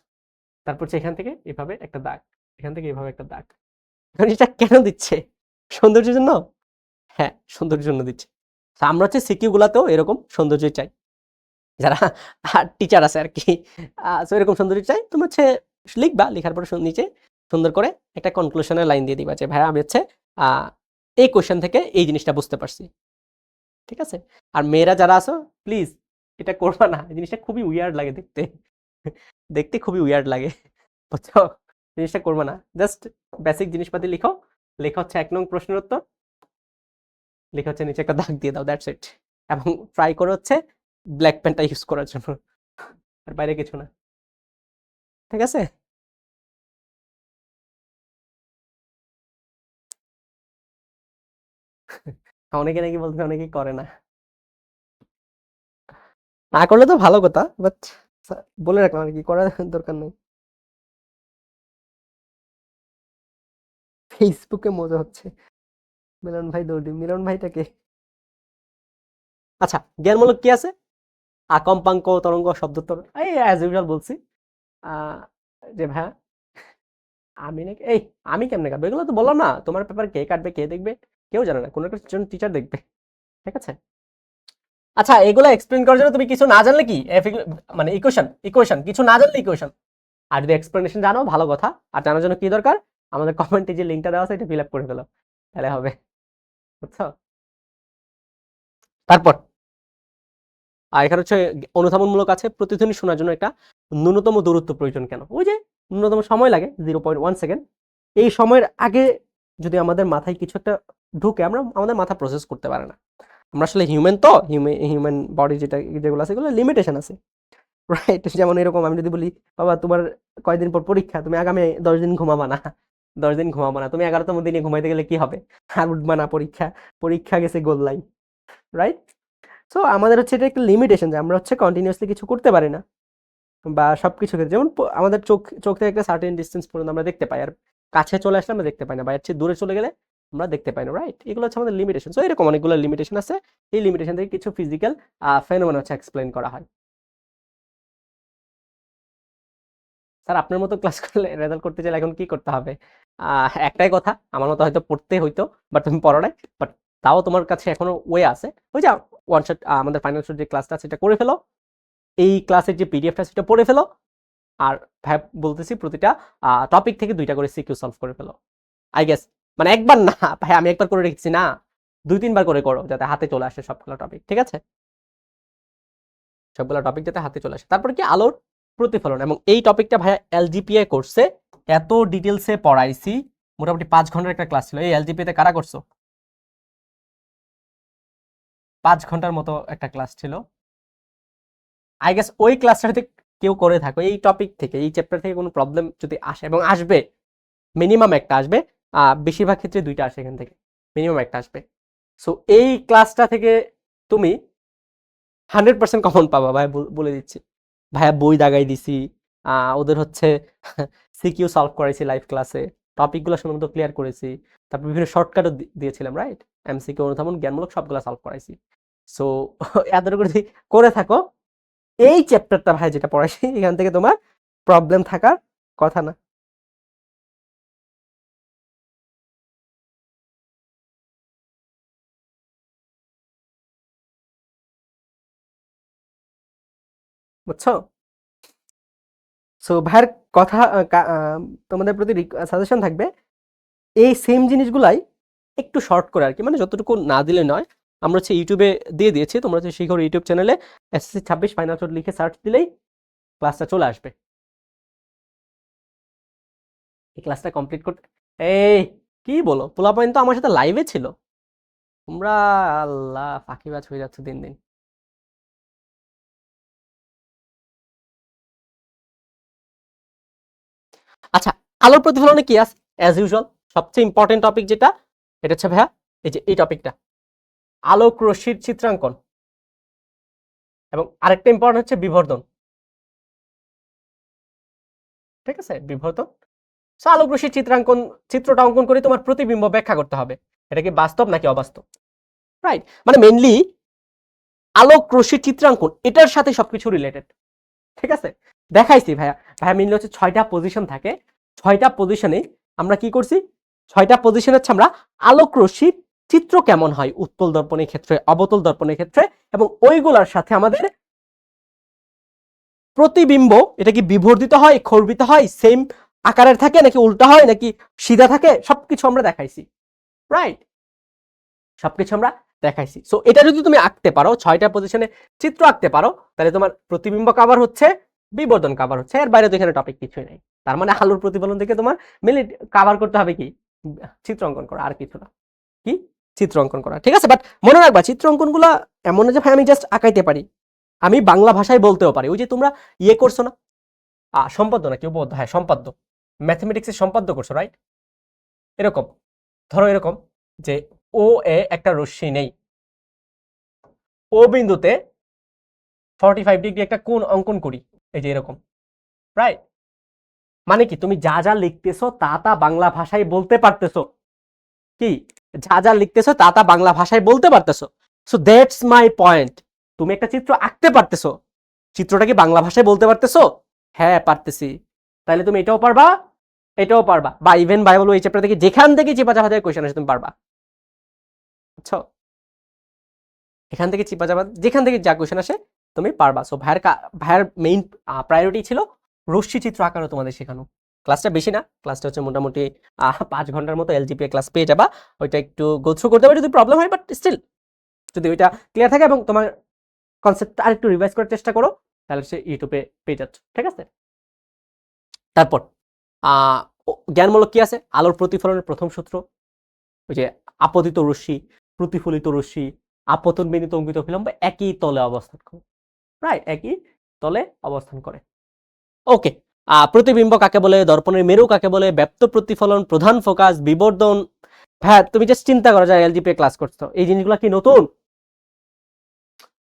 Speaker 1: তারপর হচ্ছে এখান থেকে এভাবে একটা দাগ, এখান থেকে এভাবে একটা দাগ। এখন এটা কেন দিচ্ছে? সৌন্দর্যের জন্য? হ্যাঁ, সৌন্দর্যের জন্য দিচ্ছে। তো আমরা হচ্ছে সিকিউ গুলাতেও এরকম সৌন্দর্য চাই, যারা টিচার আছে আর কি, সো এরকম সৌন্দর্য চাই। তুমি হচ্ছে লিখবা, লেখার পরে নিচে সুন্দর করে একটা কনক্লুশনের লাইন দিয়ে দিবা যে ভাইয়া আমি হচ্ছে এই কোয়েশ্চেন থেকে এই জিনিসটা বুঝতে পারছি, ঠিক আছে? আর মেয়েরা যারা আছো প্লিজ এটা করবা না, এই জিনিসটা খুবই উইয়ার্ড লাগে দেখতে, দেখতে খুবই উইয়ার্ড লাগে, বুঝছো? জিনিসটা করবা না, জাস্ট বেসিক জিনিসপাতি লিখো, লেখা হচ্ছে 1 নং প্রশ্নের উত্তর, লেখা হচ্ছে নিচে একটা দাগ দিয়ে দাও, দ্যাটস ইট। এবং ট্রাই করো হচ্ছে ব্ল্যাক পেনটা ইউজ করার জন্য, আর বাইরে কিছু না, ঠিক আছে? অনেকে নাকি বলছে অনেকেই করে না, না করলে তো ভালো কথা, বাট বলে রাখলাম আর কি, করার দরকার নেই। ফেসবুকে মজা হচ্ছে, মিলন ভাই দৌড়ি, মিলন ভাইটাকে। আচ্ছা, জ্ঞানমূলক কি আছে? কম্পাঙ্ক, তরঙ্গ, শব্দ, এই অ্যাজ ইউজুয়াল বলছি, আহ, যে ভাইয়া আমি নাকি এই, আমি কেমনে কাটবো এগুলো তো বললাম না, তোমার পেপার কে কাটবে কে দেখবে কেউ জানে না, কোনো একটা টিচার দেখবে, ঠিক আছে? আচ্ছা, এগুলো এক্সপ্লেন করার জন্য তুমি কিছু না জানলে কি মানে ইকুয়েশন ইকুয়েশন কিছু না জানলে ইকুয়েশন, আর যদি এক্সপ্লেনেশন জানো ভালো কথা, আর জানার জন্য কি দরকার, আমাদের কমেন্টে যে লিঙ্কটা দেওয়া আছে এটা ফিল আপ করে ফেলো, তাহলে হবে, বুঝছো? তারপর এখানে হচ্ছে অনুধাবনমূলক আছে, প্রতিধ্বনি শোনার জন্য একটা ন্যূনতম দূরত্ব প্রয়োজন কেন? ওই যে ন্যূনতম সময় লাগে 0.1 সেকেন্ড, এই সময়ের আগে যদি আমাদের মাথায় কিছু একটা ঢুকে, আমরা আমাদের মাথা প্রসেস করতে পারে না, আমরা আসলে হিউম্যান, তো হিউম্যান বডি যেগুলো আছে এগুলো লিমিটেশন আছে, রাইট? যেমন এরকম আমি যদি বলি বাবা তোমার কয়দিন পর পরীক্ষা, তুমি আগামী 10 দিন ঘুমাবা না, 10 দিন ঘুমাবা না, তুমি 11তম দিনে ঘুমাইতে গেলে কি হবে? আর উঠবা না, পরীক্ষা, পরীক্ষা গেছে গোল্লাই, রাইট? সো আমাদের হচ্ছে এটা একটা লিমিটেশন, যে আমরা হচ্ছে কন্টিনিউয়াসলি কিছু করতে পারি না, বা সবকিছু ক্ষেত্রে, যেমন আমাদের চোখ চোখ থেকে একটা সার্টেন ডিস্টেন্স পর্যন্ত আমরা দেখতে পাই, আর কাছে চলে আসলে আমরা দেখতে পাই না, বা এর চেয়ে দূরে চলে গেলে আমরা দেখতে পাই না, রাইট? এগুলো হচ্ছে আমাদের লিমিটেশন। সো এরকম অনেকগুলো লিমিটেশন আছে, এই লিমিটেশন থেকে কিছু ফিজিক্যাল ফেনোমেনন হচ্ছে এক্সপ্লেন করা হয়। স্যার আপনার মতো ক্লাস করলে রেজাল্ট করতে চাইলে এখন কি করতে হবে? একটাই কথা, আমার মতো হয়তো পড়তে হইতো, বাট তুমি পড়ো নাই, বাট তাও তোমার কাছে এখনো ওয়ে আছে, ওই যে ওয়ান শট আমাদের ফাইনাল শট যে ক্লাসটা আছে সেটা করে ফেলো, এই ক্লাসের যে পিডিএফটা সেটা পড়ে ফেলো, আর ভাই বলতেছি প্রতিটা টপিক থেকে 2টা করে সিকিউ সলভ করে ফেলো, আই গেস। মানে একবার না ভাই, আমি একবার করে রেখেছি না, 2-3 বার করে করো, যাতে হাতে চলে আসে সবগুলো টপিক, ঠিক আছে? সবগুলো টপিক যাতে হাতে চলে আসে। তারপর কি আলোর প্রতিফলন, এবং এই টপিকটা ভাইয়া এলজিপিএ করছে, এত ডিটেলসে পড়াইছি, মোটামুটি 5 ঘন্টার একটা ক্লাস ছিল। এই এলজিপিএ তে কারা করছো? 5 ঘন্টার মতো একটা ক্লাস ছিল, আই গেস ওই ক্লাসটা যদি কেউ করে থাকো, এই টপিক থেকে, এই চ্যাপ্টার থেকে কোনো প্রবলেম যদি আসে, এবং আসবে, মিনিমাম একটা আসবে, বেশিরভাগ ক্ষেত্রে 2টা আসে এখান থেকে, মিনিমাম একটা আসবে। সো এই ক্লাসটা থেকে তুমি 100% কমন পাবা ভাই, বলে দিচ্ছি, ভাইয়া বই দাগাই দিছি, ওদের হচ্ছে সিকিউ সলভ করাইছি লাইভ ক্লাসে, টপিকগুলো সম্বন্ধে ক্লিয়ার করেছি, তারপর বিভিন্ন শর্টকাটও দিয়েছিলাম, রাইট? এমসিকিউ, অনুধাবন, জ্ঞানমূলক সবগুলো সলভ করাইছি। সো এতটুকু যদি করে থাকো, এই চ্যাপ্টারটা ভাই যেটা পড়াইছি এখান থেকে তোমার প্রবলেম থাকার কথা না। বুঝছো? সো ভাইয়ের কথা তোমাদের প্রতি সাজেশন থাকবে, এই সেম জিনিসগুলাই একটু শর্ট করে আর কি, মানে যতটুকু না দিলে নয়, আমরা হচ্ছে ইউটিউবে দিয়ে দিয়েছি, তোমরা হচ্ছে শিখর ইউটিউব চ্যানেলে এসএসসি 26 ফাইনাল শর্ট লিখে সার্চ দিলেই ক্লাসটা চলে আসবে। এই ক্লাসটা কমপ্লিট করতে, এই কি বলো, পোলাপাইন তো আমার সাথে লাইভে ছিল, তোমরা আল্লাহ ফাঁকিবাজ হয়ে যাচ্ছে দিন দিন। আচ্ছা, আলোর প্রতিফলনে কি আছে? অ্যাজ ইউজুয়াল সবচেয়ে ইম্পর্টেন্ট টপিক যেটা, এটা হচ্ছে ভাইয়া এই যে এই টপিকটা, আলোক রশ্মির চিত্রাঙ্কন, এবং আরেকটা ইম্পর্টেন্ট হচ্ছে বিবর্ধন। ঠিক আছে, বিবর্ধন। সো আলোক রশ্মির চিত্রাঙ্কন, চিত্রটা অঙ্কন করে তোমার প্রতিবিম্ব ব্যাখ্যা করতে হবে, এটা কি বাস্তব নাকি অবাস্তব, রাইট? মানে মেইনলি আলোক রশ্মির চিত্রাঙ্কন এটার সাথে সবকিছু রিলেটেড। ঠিক আছে, দেখাইছি ভাইয়া। ভাইয়া মেইনলি হচ্ছে 6টা পজিশন থাকে, 6টা পজিশনে আমরা কি করছি, 6টা পজিশন হচ্ছে আমরা আলোক রশ্মির চিত্র কেমন হয় উত্তল দর্পণের ক্ষেত্রে, অবতল দর্পণের ক্ষেত্রে, এবং ওইগুলার সাথে আমাদের প্রতিবিম্ব এটা কি বিবর্ধিত হয়, খর্বিত হয়, সেম আকারের থাকে নাকি উল্টা হয় নাকি সিধা থাকে, সবকিছু আমরা দেখাইছি, রাইট? সবকিছু আমরা দেখাইছি। সো এটা যদি তুমি আঁকতে পারো, 6টা পজিশনে চিত্র আঁকতে পারো, তাহলে তোমার প্রতিবিম্ব কাভার হচ্ছে, বিবর্ধন কাভার হচ্ছে, এর বাইরে তো এখানে টপিক কিছুই নাই। তার মানে আলোর প্রতিফলন থেকে তোমার মেনলি কাভার করতে হবে কি, চিত্র অঙ্কন করা, আর কিছু না। কি, চিত্র অঙ্কন করা, ঠিক আছে? বাট মনে রাখবা চিত্র অঙ্কন গুলা এমন না যে ভাই আমি জাস্ট আঁকাইতে পারি, আমি বাংলা ভাষায় বলতেও পারি। ওই যে তোমরা ইয়ে করছো না, সম্পাদ্য না কি উপপাদ্য, হ্যাঁ সম্পাদ্য, ম্যাথমেটিক্সের সম্পাদ্য করছো, রাইট? এরকম ধরো এরকম যে ও এ একটা রশ্মি নেই, ও বিন্দুতে 45 ডিগ্রি একটা কোণ অঙ্কন করি, এই যে এরকম, রাইট? মানে কি তুমি যা যা লিখতেছো তা তা বাংলা ভাষায় বলতে পারতেছো, কি যা যা লিখতেছো তা তা বাংলা ভাষায় বলতে পারতেছো। সো দ্যাটস মাই পয়েন্ট, তুমি একটা চিত্র আঁকতে পারতেছো, চিত্রটা কি বাংলা ভাষায় বলতে পারতেছো? হ্যাঁ পারতেছি। তাহলে তুমি এটাও পারবা, এটাও পারবা, বা ইভেন বাইবেল এই চ্যাপ্টার থেকে যেখান থেকে চিপা চাপা থেকে কোশ্চেন আসে তুমি পারবা, বুঝছো? এখান থেকে চিপা চাপা যেখান থেকে যা কোশ্চেন আসে তুমি পারবা। সো ভাইয়ের মেইন প্রায়োরিটি ছিল রশ্মি চিত্র আঁকানো তোমাদের শেখানো। ক্লাসটা বেশি না, ক্লাসটা হচ্ছে মোটামুটি 5 ঘন্টার মতো এলজিপিএ ক্লাস পেয়ে যাবা, ওইটা একটু গো থ্রু করতে হবে যদি প্রবলেম হয়, বাট স্টিল যদি ওইটা ক্লিয়ার থাকে এবং তোমার কনসেপ্টটা আরেকটু রিভাইজ করার চেষ্টা করো, তাহলে সে ইউটিউবে পেয়ে যাচ্ছ, ঠিক আছে? তারপর জ্ঞানমূলক কি আছে, আলোর প্রতিফলনের প্রথম সূত্র, ওই যে আপতিত রশ্মি, প্রতিফলিত রশ্মি, আপতন বিন্দুতে অঙ্কিত অভিলম্ব একই তলে অবস্থান করে, রাইট? একই তলে অবস্থান করে। ওকে, প্রতিবিম্ব কাকে বলে, দর্পণের মেরু কাকে বলে, ব্যপ্ত প্রতিফলন, প্রধান ফোকাস, বিবর্ধন। হ্যাঁ তুমি জাস্ট চিন্তা করো যারা এলজিপিএ ক্লাস করছো, এই জিনিসগুলো কি নতুন?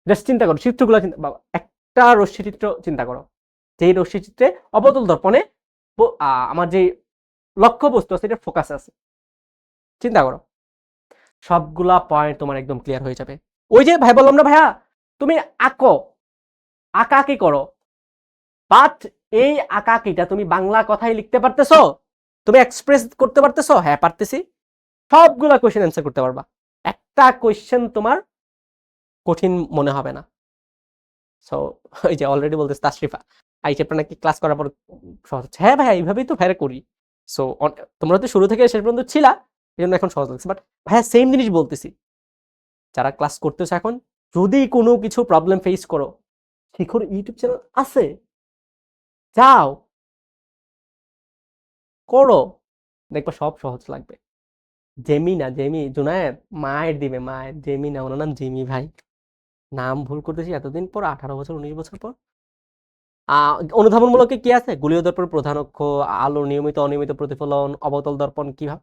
Speaker 1: জাস্ট চিন্তা করো, চিত্রগুলো একটা রশ্মি চিত্র চিন্তা করো, যেই রশ্মি চিত্রে অবতল দর্পণে আমার যে লক্ষ্য বস্তু আছে এটা ফোকাস আছে, চিন্তা করো, সবগুলা পয়েন্ট তোমার একদম ক্লিয়ার হয়ে যাবে। ওই যে ভাই বললাম না ভাইয়া, তুমি আঁকো, আঁকাকি করো, বাট এই আঁকাকিটা তুমি বাংলা কথাই লিখতে পারতেছো, তুমি এক্সপ্রেস করতে পারতেছো? হ্যাঁ পারতেছি, সবগুলা কোশ্চেন অ্যান্সার করতে পারবা, একটা কোশ্চেন তোমার কঠিন মনে হবে না। সো ওই যে অলরেডি বলতেছে তাশরিফা, এই চ্যাপ্টার নাকি ক্লাস করার পর সহজ হচ্ছে। হ্যাঁ ভাইয়া এইভাবেই তো ভাইয়া করি। সো তোমরা তো শুরু থেকে শেষ পর্যন্ত ছিলা, এই জন্য এখন সহজ লাগছে, বাট ভাইয়া সেম জিনিস বলতেছি, যারা ক্লাস করতেছে এখন, যদি কোনো কিছু প্রবলেম ফেস করো, শিখর ইউটিউব চ্যানেল আছে, যাও করো, দেখবা সব সহজ লাগবে। জেমি না, জেমি জুনায়েদ মায়ের দিবে, মায়ের, জেমি না, ওনার নাম জিমি ভাই, নাম ভুল করতেছি এতদিন পর, 18 বছর 19 বছর পর। অনুধাবনমূলকে কি আছে, গোলীয় দর্পণ, প্রধান অক্ষ, আলোর নিয়মিত অনিয়মিত প্রতিফলন, অবতল দর্পণ কিভাবে,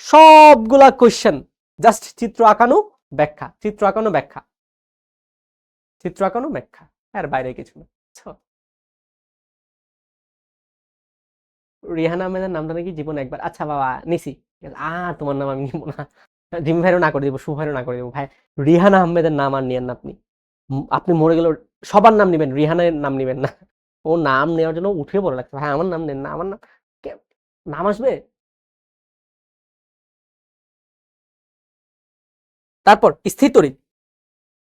Speaker 1: সবগুলা কোশ্চেন জাস্ট চিত্র আঁকানো ব্যাখ্যা, চিত্র আঁকানো ব্যাখ্যা, চিত্র আঁকানো ব্যাখ্যা, এর বাইরে কিছু না। রিহানা আহমেদের নামটা নাকি জীবনে একবার, আচ্ছা বাবা নিছি, আর তোমার নাম আমি নিব না, জিম ভাইরও না করে দিব, শু ভাইরও না করে দিব ভাই। রিহানা আহমেদের নাম আর নিয়েন না আপনি। আপনি মরে গেল সবার নাম নিবেন, রিহানের নাম নিবেন না। ও নাম নেওয়ার জন্য উঠে পড়ে লাগছে, ভাই আমার নাম নেন না, আমার নাম নাম আসবে। তারপর স্থির তড়িৎ,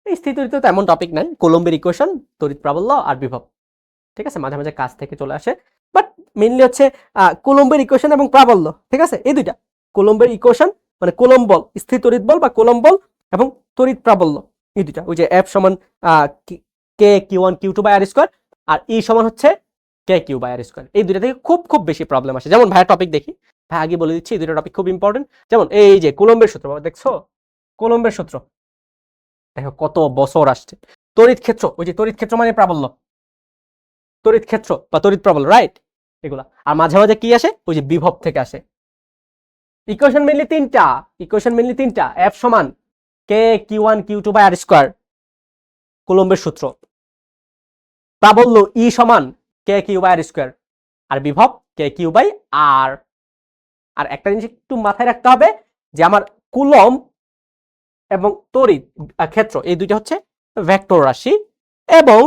Speaker 1: এই স্থির তড়িৎ তো তেমন টপিক নাই, কোলম্বের ইকুয়েশন, তড়িৎ প্রাবল্য আর বিভব, ঠিক আছে, মাঝে মাঝে কাজ থেকে চলে আসে, বাট মেইনলি হচ্ছে কোলম্বের ইকুয়েশন এবং প্রাবল্য, ঠিক আছে, এই দুইটা। কোলম্বের ইকুয়েশন মানে কোলম্ব বল, স্থির তড়িৎ বল বা কোলম্ব বল, এবং তড়িৎ প্রাবল্য, এই দুইটা। ওই যে এফ সমান K Q one Q two by R square, আর ই সমান হচ্ছে K Q by R square. এই দুইটা থেকে খুব খুব বেশি প্রবলেম আসে। যেমন ভাইয়া টপিক দেখি, ভাই আগে বলে দিচ্ছি এই দুটো টপিক খুব ইম্পর্টেন্ট। যেমন এই যে কোলম্বের সূত্র, বাবা দেখছো কোলম্বের সূত্র, দেখো কত বছর আসছে। তড়িৎ ক্ষেত্র, ওই যে তড়িৎ ক্ষেত্র মানে প্রাবল্য, তড়িৎ ক্ষেত্র বা তড়িৎ প্রবল, রাইট, এগুলা। আর মাঝে মাঝে কি আসে, ওই যে বিভব থেকে আসে। ইকুয়েশন মেনলি তিনটা, ইকুয়েশন মেনলি তিনটা, এফ সমান K Q one Q two by R square, কুলম্বের সূত্র। প্রাবল্য ই সমান K Q by R square, আর বিভব কে কিউ বাই আর। আর একটা জিনিস একটু মাথায় রাখতে হবে যে আমার কুলম্ব এবং তড়িৎ ক্ষেত্র এই দুইটা হচ্ছে ভেক্টর রাশি, এবং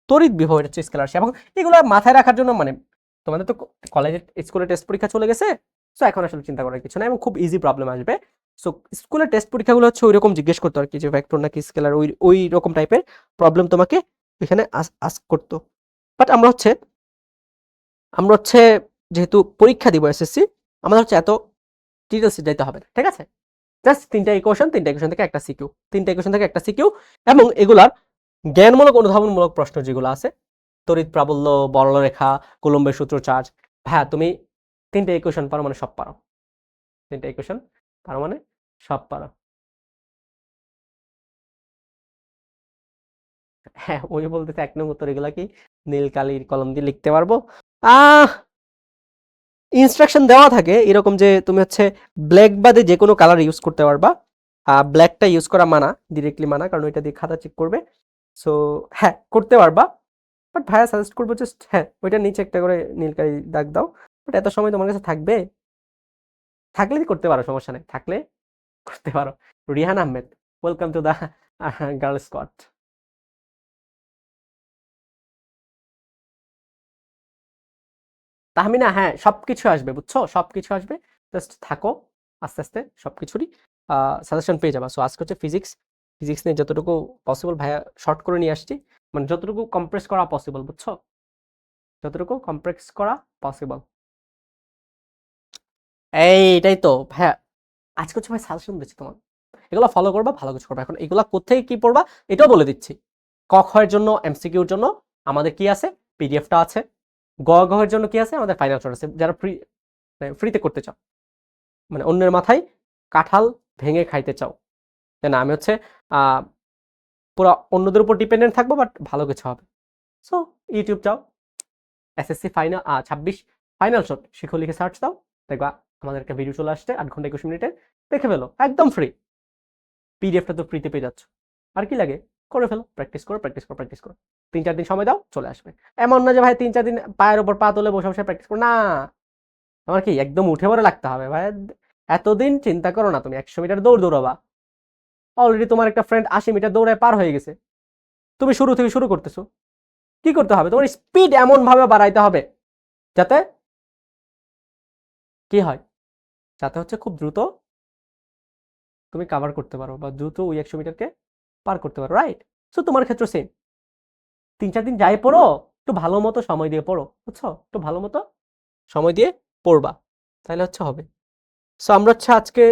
Speaker 1: তড়িৎ বিভব এটা হচ্ছে স্কেলার রাশি। এবং এগুলো মাথায় রাখার জন্য মানে তোমাদের তো কলেজে স্কুলে টেস্ট পরীক্ষা চলে গেছে, সো এখন আসলে চিন্তা করার কিছু না, এবং খুব ইজি প্রবলেম আসবে। সো স্কুলের টেস্ট পরীক্ষাগুলো হচ্ছে ওই রকম জিজ্ঞেস করতো আর কি, যে ভেক্টর নাকি স্কেলার, ওই ওই রকম টাইপের প্রবলেম তোমাকে এখানে আস্ক করতো। বাট আমরা হচ্ছে যেহেতু পরীক্ষা দিব এসএসসি, আমাদের হচ্ছে এত ডিটেলসে যেতে হবে না, ঠিক আছে। জাস্ট তিনটা ইকুয়েশন থেকে একটা সিকিউ, তিনটা ইকুয়েশন থেকে একটা সিকিউ, এবং এগুলার জ্ঞানমূলক অনুধাবনমূলক প্রশ্ন যেগুলো আছে, তড়িৎ প্রাবল্য, বলরেখা, কুলম্বের সূত্র, চার্জ। হ্যাঁ তুমি তিনটা ইকুয়েশন পারো মানে সব পারো, তিনটা ইকুয়েশন পারো মানে সব পারো। হ্যাঁ ওই বলতেছে 1 নং উত্তর এগুলা কি নীল কালির কলম দিয়ে লিখতে পারবো? আহ ইনস্ট্রাকশন দেওয়া থাকে এরকম যে তুমি হচ্ছে ব্ল্যাক বাদে যে কোনো কালার ইউজ করতে পারবা। ব্ল্যাকটা ইউজ করা মানা, ডিরেক্টলি মানা, কারণ ওইটা দিয়ে খাতা চেক করবে। সো হ্যাঁ করতে পারবা, বাট ভাইয়া সাজেস্ট করবো জাস্ট হ্যাঁ ওইটার নিচে একটা করে নীলকালি দাগ দাও। বাট এত সময় তোমার কাছে থাকবে, থাকলে করতে পারো, সমস্যা নেই, থাকলে করতে পারো। Rihan Ahmed, welcome to the girl squad. Tahmina, হ্যাঁ সবকিছু আসবে, বুঝছো, সবকিছু আসবে, জাস্ট থাকো, আস্তে আস্তে সবকিছুরই সাজেশন পেয়ে যাবা। সো আজকে হচ্ছে ফিজিক্স, ফিজিক্স নিয়ে যতটুকু পসিবল ভাইয়া শর্ট করে নিয়ে আসছি, মানে যতটুকু কম্প্রেস করা পসিবল, বুঝছো, যতটুকু কম্প্রেস করা পসিবল। এইটাই তো ভাইয়া আজকে হচ্ছে ভাই সাজেশন দিচ্ছি তোমার, এগুলো ফলো করবা, ভালো কিছু করবা। এখন এগুলা কোথেকে কি পড়বা এটাও বলে দিচ্ছি। ক খ এর জন্য এমসিকিউর জন্য আমাদের কি আছে, পিডিএফটা আছে। গ ঘ এর জন্য কি আছে, আমাদের ফাইনাল শট আছে, যারা ফ্রিতে করতে চাও, মানে অন্যের মাথায় কাঁঠাল ভেঙে খাইতে চাও, তাই না, আমি হচ্ছে পুরো অন্যদের উপর ডিপেন্ডেন্ট থাকবো, বাট ভালো কিছু হবে। সো ইউটিউব যাও, এসএসসি ফাইনাল 26 ফাইনাল শট শিখো লিখে সার্চ দাও, দেখবা আমাদের একটা ভিডিও চলে আসছে 8 ঘন্টা 21 মিনিটে, দেখে ফেলো একদম ফ্রি। পিডিএফটা তো ফ্রিতে পেয়ে যাচ্ছ, আর কি লাগে, করে ফেলো, প্র্যাকটিস করো প্র্যাকটিস করো প্র্যাকটিস করো, 3-4 দিন সময় দাও চলে আসবে। এমন না যে ভাই 3-4 দিন পায়ের ওপর পা তুলে বসে বসে প্র্যাকটিস করো, না, আমার কি একদম উঠে পড়ে লাগতে হবে ভাই। এতদিন চিন্তা করো না, তুমি 100 মিটার দৌড় দৌড়াবা, অলরেডি তোমার একটা ফ্রেন্ড 80 মিটার দৌড়ায় পার হয়ে গেছে, তুমি শুরু থেকে শুরু করতেছো। কি করতে হবে, তোমার স্পিড এমন ভাবে বাড়াইতে হবে যাতে কি হয়, যাতে হচ্ছে খুব দ্রুত তুমি কাভার করতে পারো, বা দ্রুত ওই 100 মিটারকে পার করতে পারো, রাইট। সো তোমার ক্ষেত্রে সেম, 3-4 দিন যাই পড়ো, একটু ভালো মতো সময় দিয়ে পড়ো, বুঝছো, একটু ভালো মতো সময় দিয়ে পড়বা, তাহলে হচ্ছে হবে। সো আমরা হচ্ছে আজকে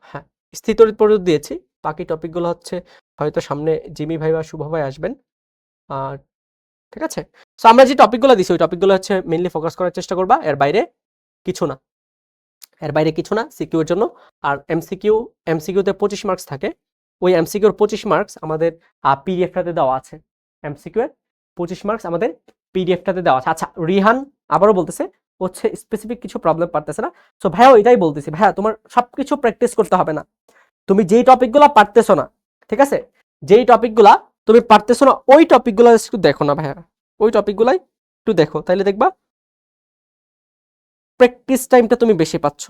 Speaker 1: হ্যাঁ স্থিতরিত পর্যন্ত দিয়েছি, বাকি টপিকগুলো হচ্ছে হয়তো সামনে জিমি ভাই বা শুভ ভাই আসবেন, আর ঠিক আছে। সো আমরা যে টপিকগুলো দিছি ওই টপিকগুলো হচ্ছে মেইনলি ফোকাস করার চেষ্টা করবা, এর বাইরে কিছু না, এর বাইরে কিছু না সিকিউ এর জন্য। আর এমসিকিউতে 25 মার্কস থাকে, ওই এমসিকিউর 25 মার্কস আমাদের পিডিএফটাতে দেওয়া আছে, এমসিকিউ এর 25 মার্কস আমাদের পিডিএফটাতে দেওয়া আছে। আচ্ছা রিহান আবারও বলতেছে হচ্ছে স্পেসিফিক কিছু প্রবলেম পারতেছে না, সো ভাইয়া এটাই বলতেছি, ভাইয়া তোমার সবকিছু প্র্যাকটিস করতে হবে না, তুমি যেই টপিকগুলো পারতেছো না, ঠিক আছে, যেই টপিকগুলা তুমি পারতেছো না ওই টপিকগুলো একটু দেখো না ভাইয়া, ওই টপিকগুলাই একটু দেখো, তাইলে দেখবা প্র্যাকটিস টাইমটা তুমি বেশি পাচ্ছ।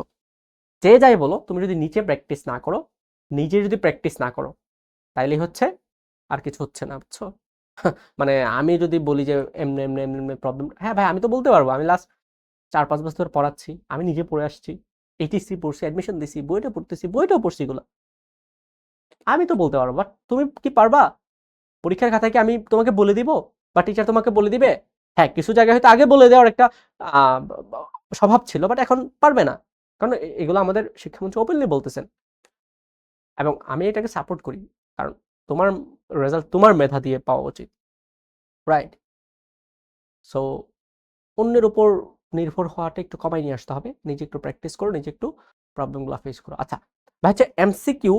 Speaker 1: যে যাই বলো, তুমি যদি নিচে প্র্যাকটিস না করো, নিজে যদি প্র্যাকটিস না করো, তাইলেই হচ্ছে আর কিছু হচ্ছে না, বুঝছো? মানে আমি যদি বলি যে এমনি এমনি এমনি এমনি প্রবলেম, হ্যাঁ ভাই আমি তো বলতে পারবো, আমি লাস্ট 4-5 বছর পড়াচ্ছি, আমি নিজে পড়ে আসছি, এইচএসসি পড়ছি, অ্যাডমিশন দিছি, বইটা পড়তেছি, বইটাও পড়ছি এগুলো, আমি তো বলতে পারবো। বাট তুমি কি পারবা? পরীক্ষার খাতায় কি আমি তোমাকে বলে দিব, বা টিচার তোমাকে বলে দিবে? হ্যাঁ, কিছু জায়গায় হয়তো আগে বলে দেওয়ার একটা স্বভাব ছিল, বাট এখন পারবে না, কারণ এগুলো আমাদের শিক্ষামন্ত্রী ওপেনলি বলতেছেন, এবং আমি এটাকে সাপোর্ট করি, কারণ তোমার রেজাল্ট তোমার মেধা দিয়ে পাওয়া উচিত, রাইট? সো অন্যের উপর নির্ভর হওয়াটা একটু কমাই নিয়ে আসতে হবে, নিজে একটু প্র্যাকটিস করো, নিজে একটু প্রবলেমগুলো ফেস করো। আচ্ছা ভাই, হচ্ছে এমসিকিউ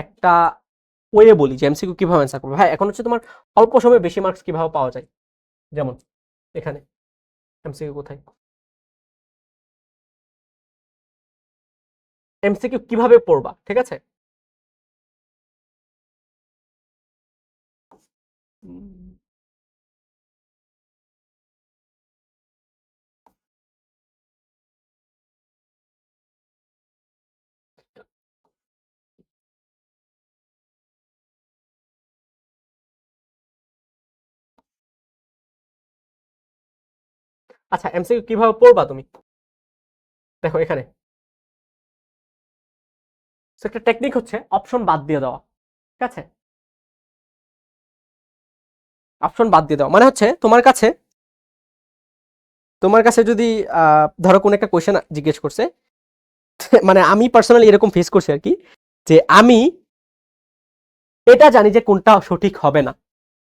Speaker 1: একটা ওয়ে বলি যে এমসিকিউ কিভাবে অ্যান্সার করবে। ভাই এখন হচ্ছে তোমার অল্প সময়ে বেশি মার্কস কিভাবে পাওয়া যায়, যেমন এখানে এমসিকিউ কোথায়, এমসিকিউ কিভাবে পড়বা, ঠিক আছে? উম, আচ্ছা এমসিকিউ কিভাবে পড়বা তুমি, দেখো এখানে। So, একটা টেকনিক হচ্ছে অপশন বাদ দিয়ে দেওয়া, ঠিক আছে? অপশন বাদ দিয়ে দেওয়া মানে হচ্ছে তোমার কাছে যদি ধরো কোন একটা কোয়েশ্চেন জিজ্ঞেস করছে, মানে আমি পার্সোনালি এরকম ফেস করছি আর কি, যে আমি এটা জানি যে কোনটা সঠিক হবে না।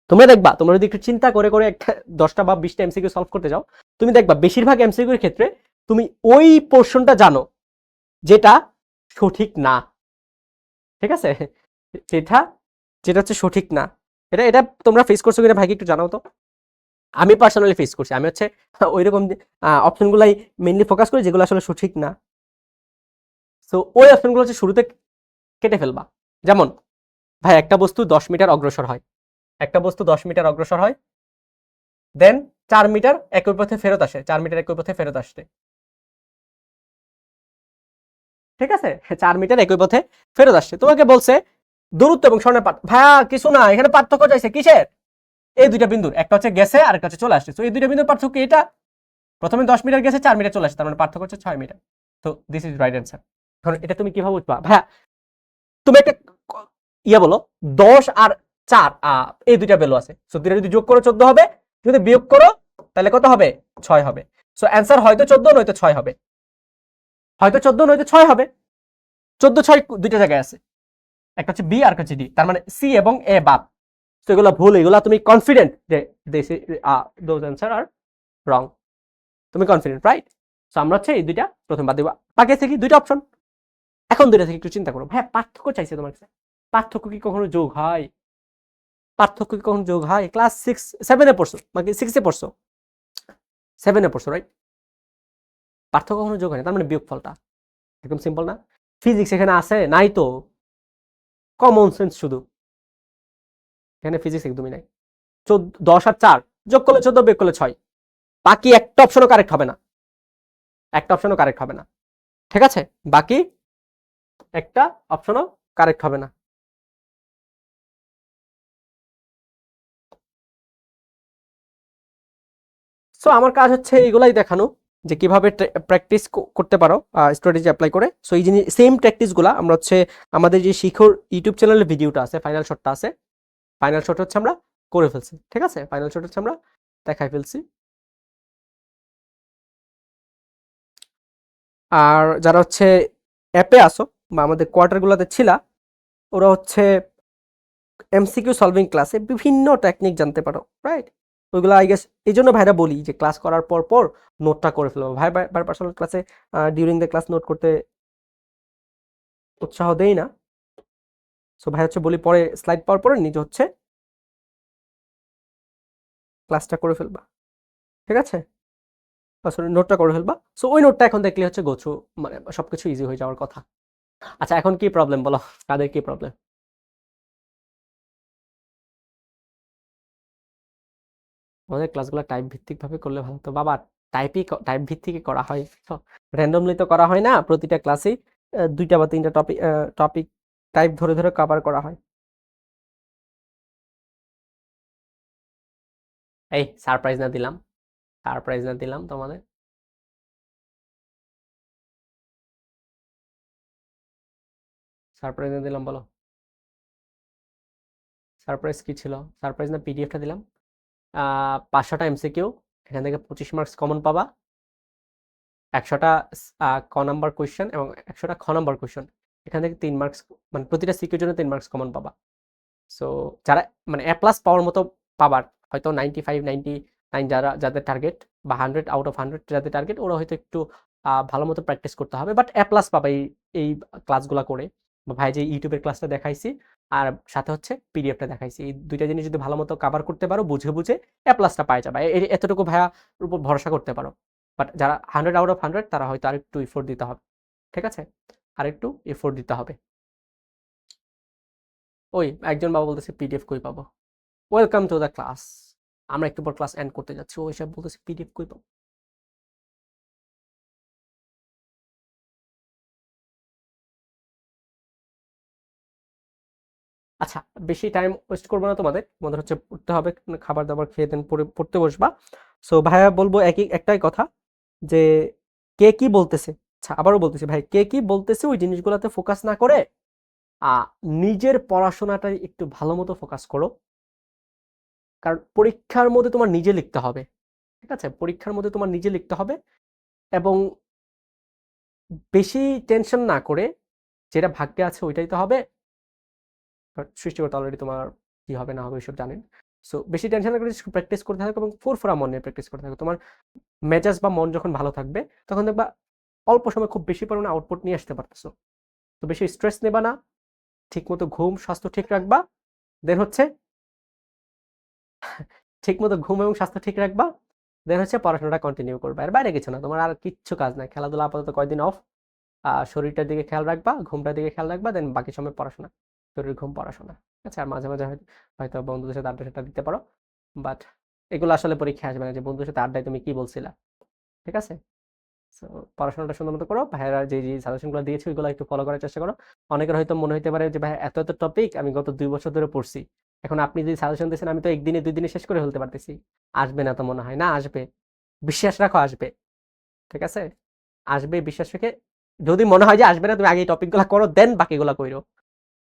Speaker 1: তোমরা দেখবা, তোমরা যদি একটু চিন্তা করে করে একটা 10টা বা 20টা এমসিকিউ সলভ করতে যাও, তুমি দেখবা বেশিরভাগ এমসিকিউর ক্ষেত্রে তুমি ওই পোর্শনটা জানো যেটা সঠিক না, ঠিক আছে? এটা যেটা হচ্ছে সঠিক না, এটা এটা তোমরা ফেস করছো কিনা ভাইকে একটু জানাও তো। আমি পার্সোনালি ফেস করছি, আমি হচ্ছে ওইরকম অপশনগুলাই মেইনলি ফোকাস করি যেগুলো আসলে সঠিক না। সো ওই অপশনগুলো হচ্ছে শুরুতে কেটে ফেলবা। যেমন ভাই একটা বস্তু 10 মিটার অগ্রসর হয়, একটা বস্তু 10 মিটার অগ্রসর হয়, দেন 4 মিটার একই পথে ফেরত আসে, 4 মিটার একই পথে ফেরত আসছে, ঠিক আছে? 4 মিটার একই পথে ফেরত আসছে, তোমাকে বলছে দূরত্ব এবং স্বর্ণের পার্থক্য। ভাইয়া কিছু না, এখানে পার্থক্য চাইছে কিসের? এই দুইটা বিন্দুর, একটা হচ্ছে গেছে আর একটা হচ্ছে চলে আসছে। তো এই দুইটা বিন্দুর পার্থক্য এটা, প্রথমে 10 মিটার গেছে, 4 মিটার চলে আসছে, তার মানে পার্থক্য হচ্ছে 6 মিটার। তো দিস ইজ রাইট অ্যান্সার। এখন এটা তুমি কিভাবে বুঝবা ভাইয়া? তুমি একটা ইয়ে বলো, 10 আর 4 এই দুইটা ভ্যালু আছে, সো দুইটা যদি যোগ করো 14 হবে, যদি বিয়োগ করো তাহলে কত হবে? 6 হবে। সো অ্যান্সার হয়তো 14 নয়তো 6 হবে, হয়তো 14 নয়তো 6 হবে। 14 6 দুইটা জায়গায় আছে, একটা হচ্ছে বি আর একটা হচ্ছে ডি, তার মানে সি এবং এ বাদ। তো এগুলো ভুল, এগুলো তুমি কনফিডেন্ট যে দিস দোজ অ্যান্সার আর রং, তুমি কনফিডেন্ট, রাইট? সো আমরা হচ্ছে এই দুইটা প্রথম বাদ দিব, বাকি আছে কি দুইটা অপশন। এখন দুইটা থেকে একটু চিন্তা করো, হ্যাঁ পার্থক্য চাইছে তোমার কাছে, পার্থক্য কি কখনো যোগ হয়? পার্থক্য কি কখনো যোগ হয়? ক্লাস 7-এ পড়ছো, মানে 6-এ পড়ছো, 7-এ পড়ছো, রাইট? পার্থক্য কখনো যোগ হয় না, তার মানে বিয়োগফলটা একদম সিম্পল না? ফিজিক্স এখানে আছে নাই তো, কমন সেন্স শুধু, এখানে ফিজিক্স একদমই নাই। 10 আর 4 যোগ করলে 14, বিয়োগ করলে 6, বাকি একটা অপশনও কারেক্ট হবে না, একটা অপশনও কারেক্ট হবে না, ঠিক আছে? বাকি একটা অপশনও কারেক্ট হবে না। সো আমার কাজ হচ্ছে এগুলাই দেখানো, যে কিভাবে প্র্যাকটিস করতে পারো স্ট্র্যাটেজি অ্যাপ্লাই করে। সো এই জিনিস সেম প্র্যাকটিসগুলো আমরা হচ্ছে আমাদের যে শিখর ইউটিউব চ্যানেলের ভিডিওটা আছে, ফাইনাল শটটা আছে, ফাইনাল শট হচ্ছে আমরা করে ফেলছি, ঠিক আছে? ফাইনাল শট হচ্ছে আমরা দেখাই ফেলছি। আর যারা হচ্ছে অ্যাপে আসো বা আমাদের কোয়ার্টারগুলোতে ছিলা, ওরা হচ্ছে এমসিকিউ সলভিং ক্লাসে বিভিন্ন টেকনিক জানতে পারো, রাইট? ওইগুলো আই গেস এই জন্য ভাইরা বলি যে ক্লাস করার পর পর নোটটা করে ফেলো। ভাই ভাই পার্সোনাল ক্লাসে ডিউরিং দ্য ক্লাস নোট করতে উৎসাহ দেই না। সো ভাই হচ্ছে বলি পরে স্লাইড পাওয়ার পরে নিজে হচ্ছে ক্লাসটা করে ফেলবা, ঠিক আছে? সরি, নোটটা করে ফেলবা। সো ওই নোটটা এখন দেখলে হচ্ছে গোছু, মানে সবকিছু ইজি হয়ে যাওয়ার কথা। আচ্ছা এখন কি প্রবলেম বলো, কাদের কি প্রবলেম? আমাদের ক্লাসগুলো টাইম ভিত্তিক ভাবে করলে ভালো তো বাবা। টাইপ ভিত্তিক করা হয়, তো র্যান্ডমলি তো করা হয় না, প্রতিটা ক্লাসেই 2টা বা 3টা টপিক টাইপ ধরে ধরে কভার করা হয়। এই সারপ্রাইজ না দিলাম তোমাদের। সারপ্রাইজ না দিলাম বলো, সারপ্রাইজ কি ছিল? সারপ্রাইজ না পিডিএফটা দিলাম। 500টা এমসিকিউ, এখান থেকে 25 মার্কস কমন পাবা। 100টা ক নাম্বার কোয়েশ্চেন এবং 100টা খ নাম্বার কোয়েশ্চেন, এখান থেকে 3 মার্কস, মানে প্রতিটা সিকিউর জন্য 3 মার্কস কমন পাবা। সো যারা মানে এ প্লাস পাওয়ার মতো পাবার, হয়তো 95-99 যাদের টার্গেট, বা 100 আউট অফ 100 যাদের টার্গেট, ওরা হয়তো একটু ভালো মতো প্র্যাকটিস করতে হবে, বাট এ প্লাস পাবে এই ক্লাসগুলো করে। বা ভাই যে ইউটিউবের ক্লাসটা দেখাইছি আর সাথে হচ্ছে পিডিএফটা দেখাইছি, এই দুইটা জিনিস যদি ভালো মতো কাভার করতে পারো, বুঝে বুঝে এ প্লাসটা পাই যাবে, এতটুকু ভাইয়া উপর ভরসা করতে পারো। বাট যারা 100 আউট অফ 100, তারা হয়তো আরেকটু এফোর্ট দিতে হবে, ঠিক আছে, আরেকটু এফোর্ট দিতে হবে। ওই একজন বাবা বলতেছে পিডিএফ কই পাবো, ওয়েলকাম টু দ্য ক্লাস, আমরা একটু পর ক্লাস এন্ড করতে যাচ্ছি, ওই সব বলতেছে পিডিএফ কই পাবো। আচ্ছা, বেশি টাইম ওয়েস্ট করবো না তোমাদের, তোমাদের হচ্ছে পড়তে হবে, খাবার দাবার খেয়ে দেন পড়ে পড়তে বসবা। সো ভাইয়া বলবো একটাই কথা, যে কে কি বলতেছে, আচ্ছা আবারও বলতেছি ভাই, কে কি বলতেছে ওই জিনিসগুলোতে ফোকাস না করে আহ নিজের পড়াশোনাটা একটু ভালো মতো ফোকাস করো। কারণ পরীক্ষার মধ্যে তোমার নিজে লিখতে হবে, ঠিক আছে, পরীক্ষার মধ্যে তোমার নিজে লিখতে হবে। এবং বেশি টেনশন না করে, যেটা ভাগ্যে আছে ওইটাই তো হবে, সৃষ্টিকর্তা অলরেডি তোমার কি হবে না হবে ওইসব জানেন। সো বেশি টেনশন না করে প্র্যাকটিস করতে থাকো, এবং ফুরফুরা মন নিয়ে প্র্যাকটিস করতে থাকো। তোমার মেজাজ বা মন যখন ভালো থাকবে, তখন দেখবা অল্প সময় খুব বেশি পরিমাণে আউটপুট নিয়ে আসতে পারতেছো। তো বেশি স্ট্রেস নেবা না, ঠিক মতো ঘুম স্বাস্থ্য ঠিক রাখবা, দেন হচ্ছে ঠিক মতো ঘুম এবং স্বাস্থ্য ঠিক রাখবা, দেন হচ্ছে পড়াশোনাটা কন্টিনিউ করবা। এর বাইরে কিছু না, তোমার আর কিচ্ছু কাজ নাই, খেলাধুলা আপাতত কয়দিন অফ, শরীরটার দিকে খেয়াল রাখবা, ঘুমটার দিকে খেয়াল রাখবা, দেন বাকি সময় পড়াশোনা, শরীর ঘুম পড়াশোনা। আচ্ছা, আর মাঝে মাঝে হয়তো বন্ধুদের সাথে আড্ডা টাড্ডা দিতে পারো, বাট এগুলো আসলে পরীক্ষা আসবে না, যে বন্ধুদের সাথে আড্ডায় তুমি কি বলছিলা, ঠিক আছে। সো পড়াশোনাটা সুন্দর মতো করো, ভাইয়েরা যে যে সাজেশনগুলো দিয়েছে ওইগুলো একটু ফলো করার চেষ্টা করো। অনেকের হয়তো মনে হইতে পারে যে ভাই এত এত টপিক আমি গত 2 বছর ধরে পড়ছি, এখন আপনি যদি সাজেশন দিয়েছেন আমি তো একদিনে 2 দিনে শেষ করে ফেলতে পারতেছি। আসবে না তো মনে হয় না, আসবে, বিশ্বাস রাখো আসবে, ঠিক আছে, আসবে বিশ্বাস রেখে। যদি মনে হয় যে আসবে না, তুমি আগে এই টপিকগুলো করো, দেন বাকিগুলো করো,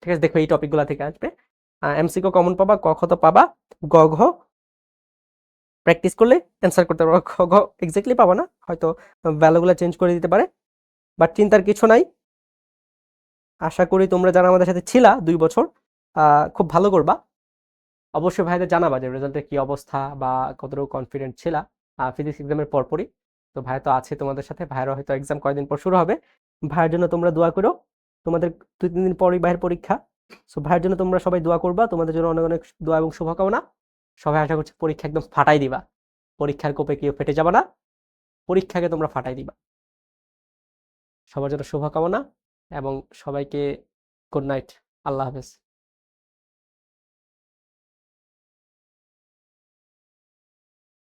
Speaker 1: ঠিক আছে। দেখো এই টপিকগুলো থেকে আসবে, এমসিকিউ কমন পাবা, ক খ তো পাবা, গ ঘ প্র্যাকটিস করলে অ্যান্সার করতে পারবো। খ গ এক্স্যাক্টলি পাবা না, হয়তো ভ্যালুগুলো চেঞ্জ করে দিতে পারে, বাট চিন্তার কিছু নাই। আশা করি তোমরা যারা আমাদের সাথে ছিলা 2 বছর, খুব ভালো করবা। অবশ্যই ভাইদের জানাবা যে রেজাল্টের কি অবস্থা, বা কতটুকু কনফিডেন্ট ছিলা ফিজিক্স এক্সামের পরপরই। তো ভাই তো আছে তোমাদের সাথে, ভাইয়েরও হয়তো এক্সাম কয়েকদিন পর শুরু হবে। ভাইয়ের জন্য তোমরা দোয়া করো, তোমাদের 2-3 দিন পরই ভাইয়ের পরীক্ষা। সো ভাইয়ের জন্য তোমরা সবাই দোয়া করবা, তোমাদের জন্য অনেক অনেক দোয়া এবং শুভকামনা। সবাই আশা করছি পরীক্ষা একদম ফাটাই দিবা, পরীক্ষার কোপে কেউ ফেটে যাবা না, পরীক্ষাকে তোমরা ফাটাই দিবা। সবার জন্য শুভকামনা, এবং সবাইকে গুড নাইট, আল্লাহ হাফেজ।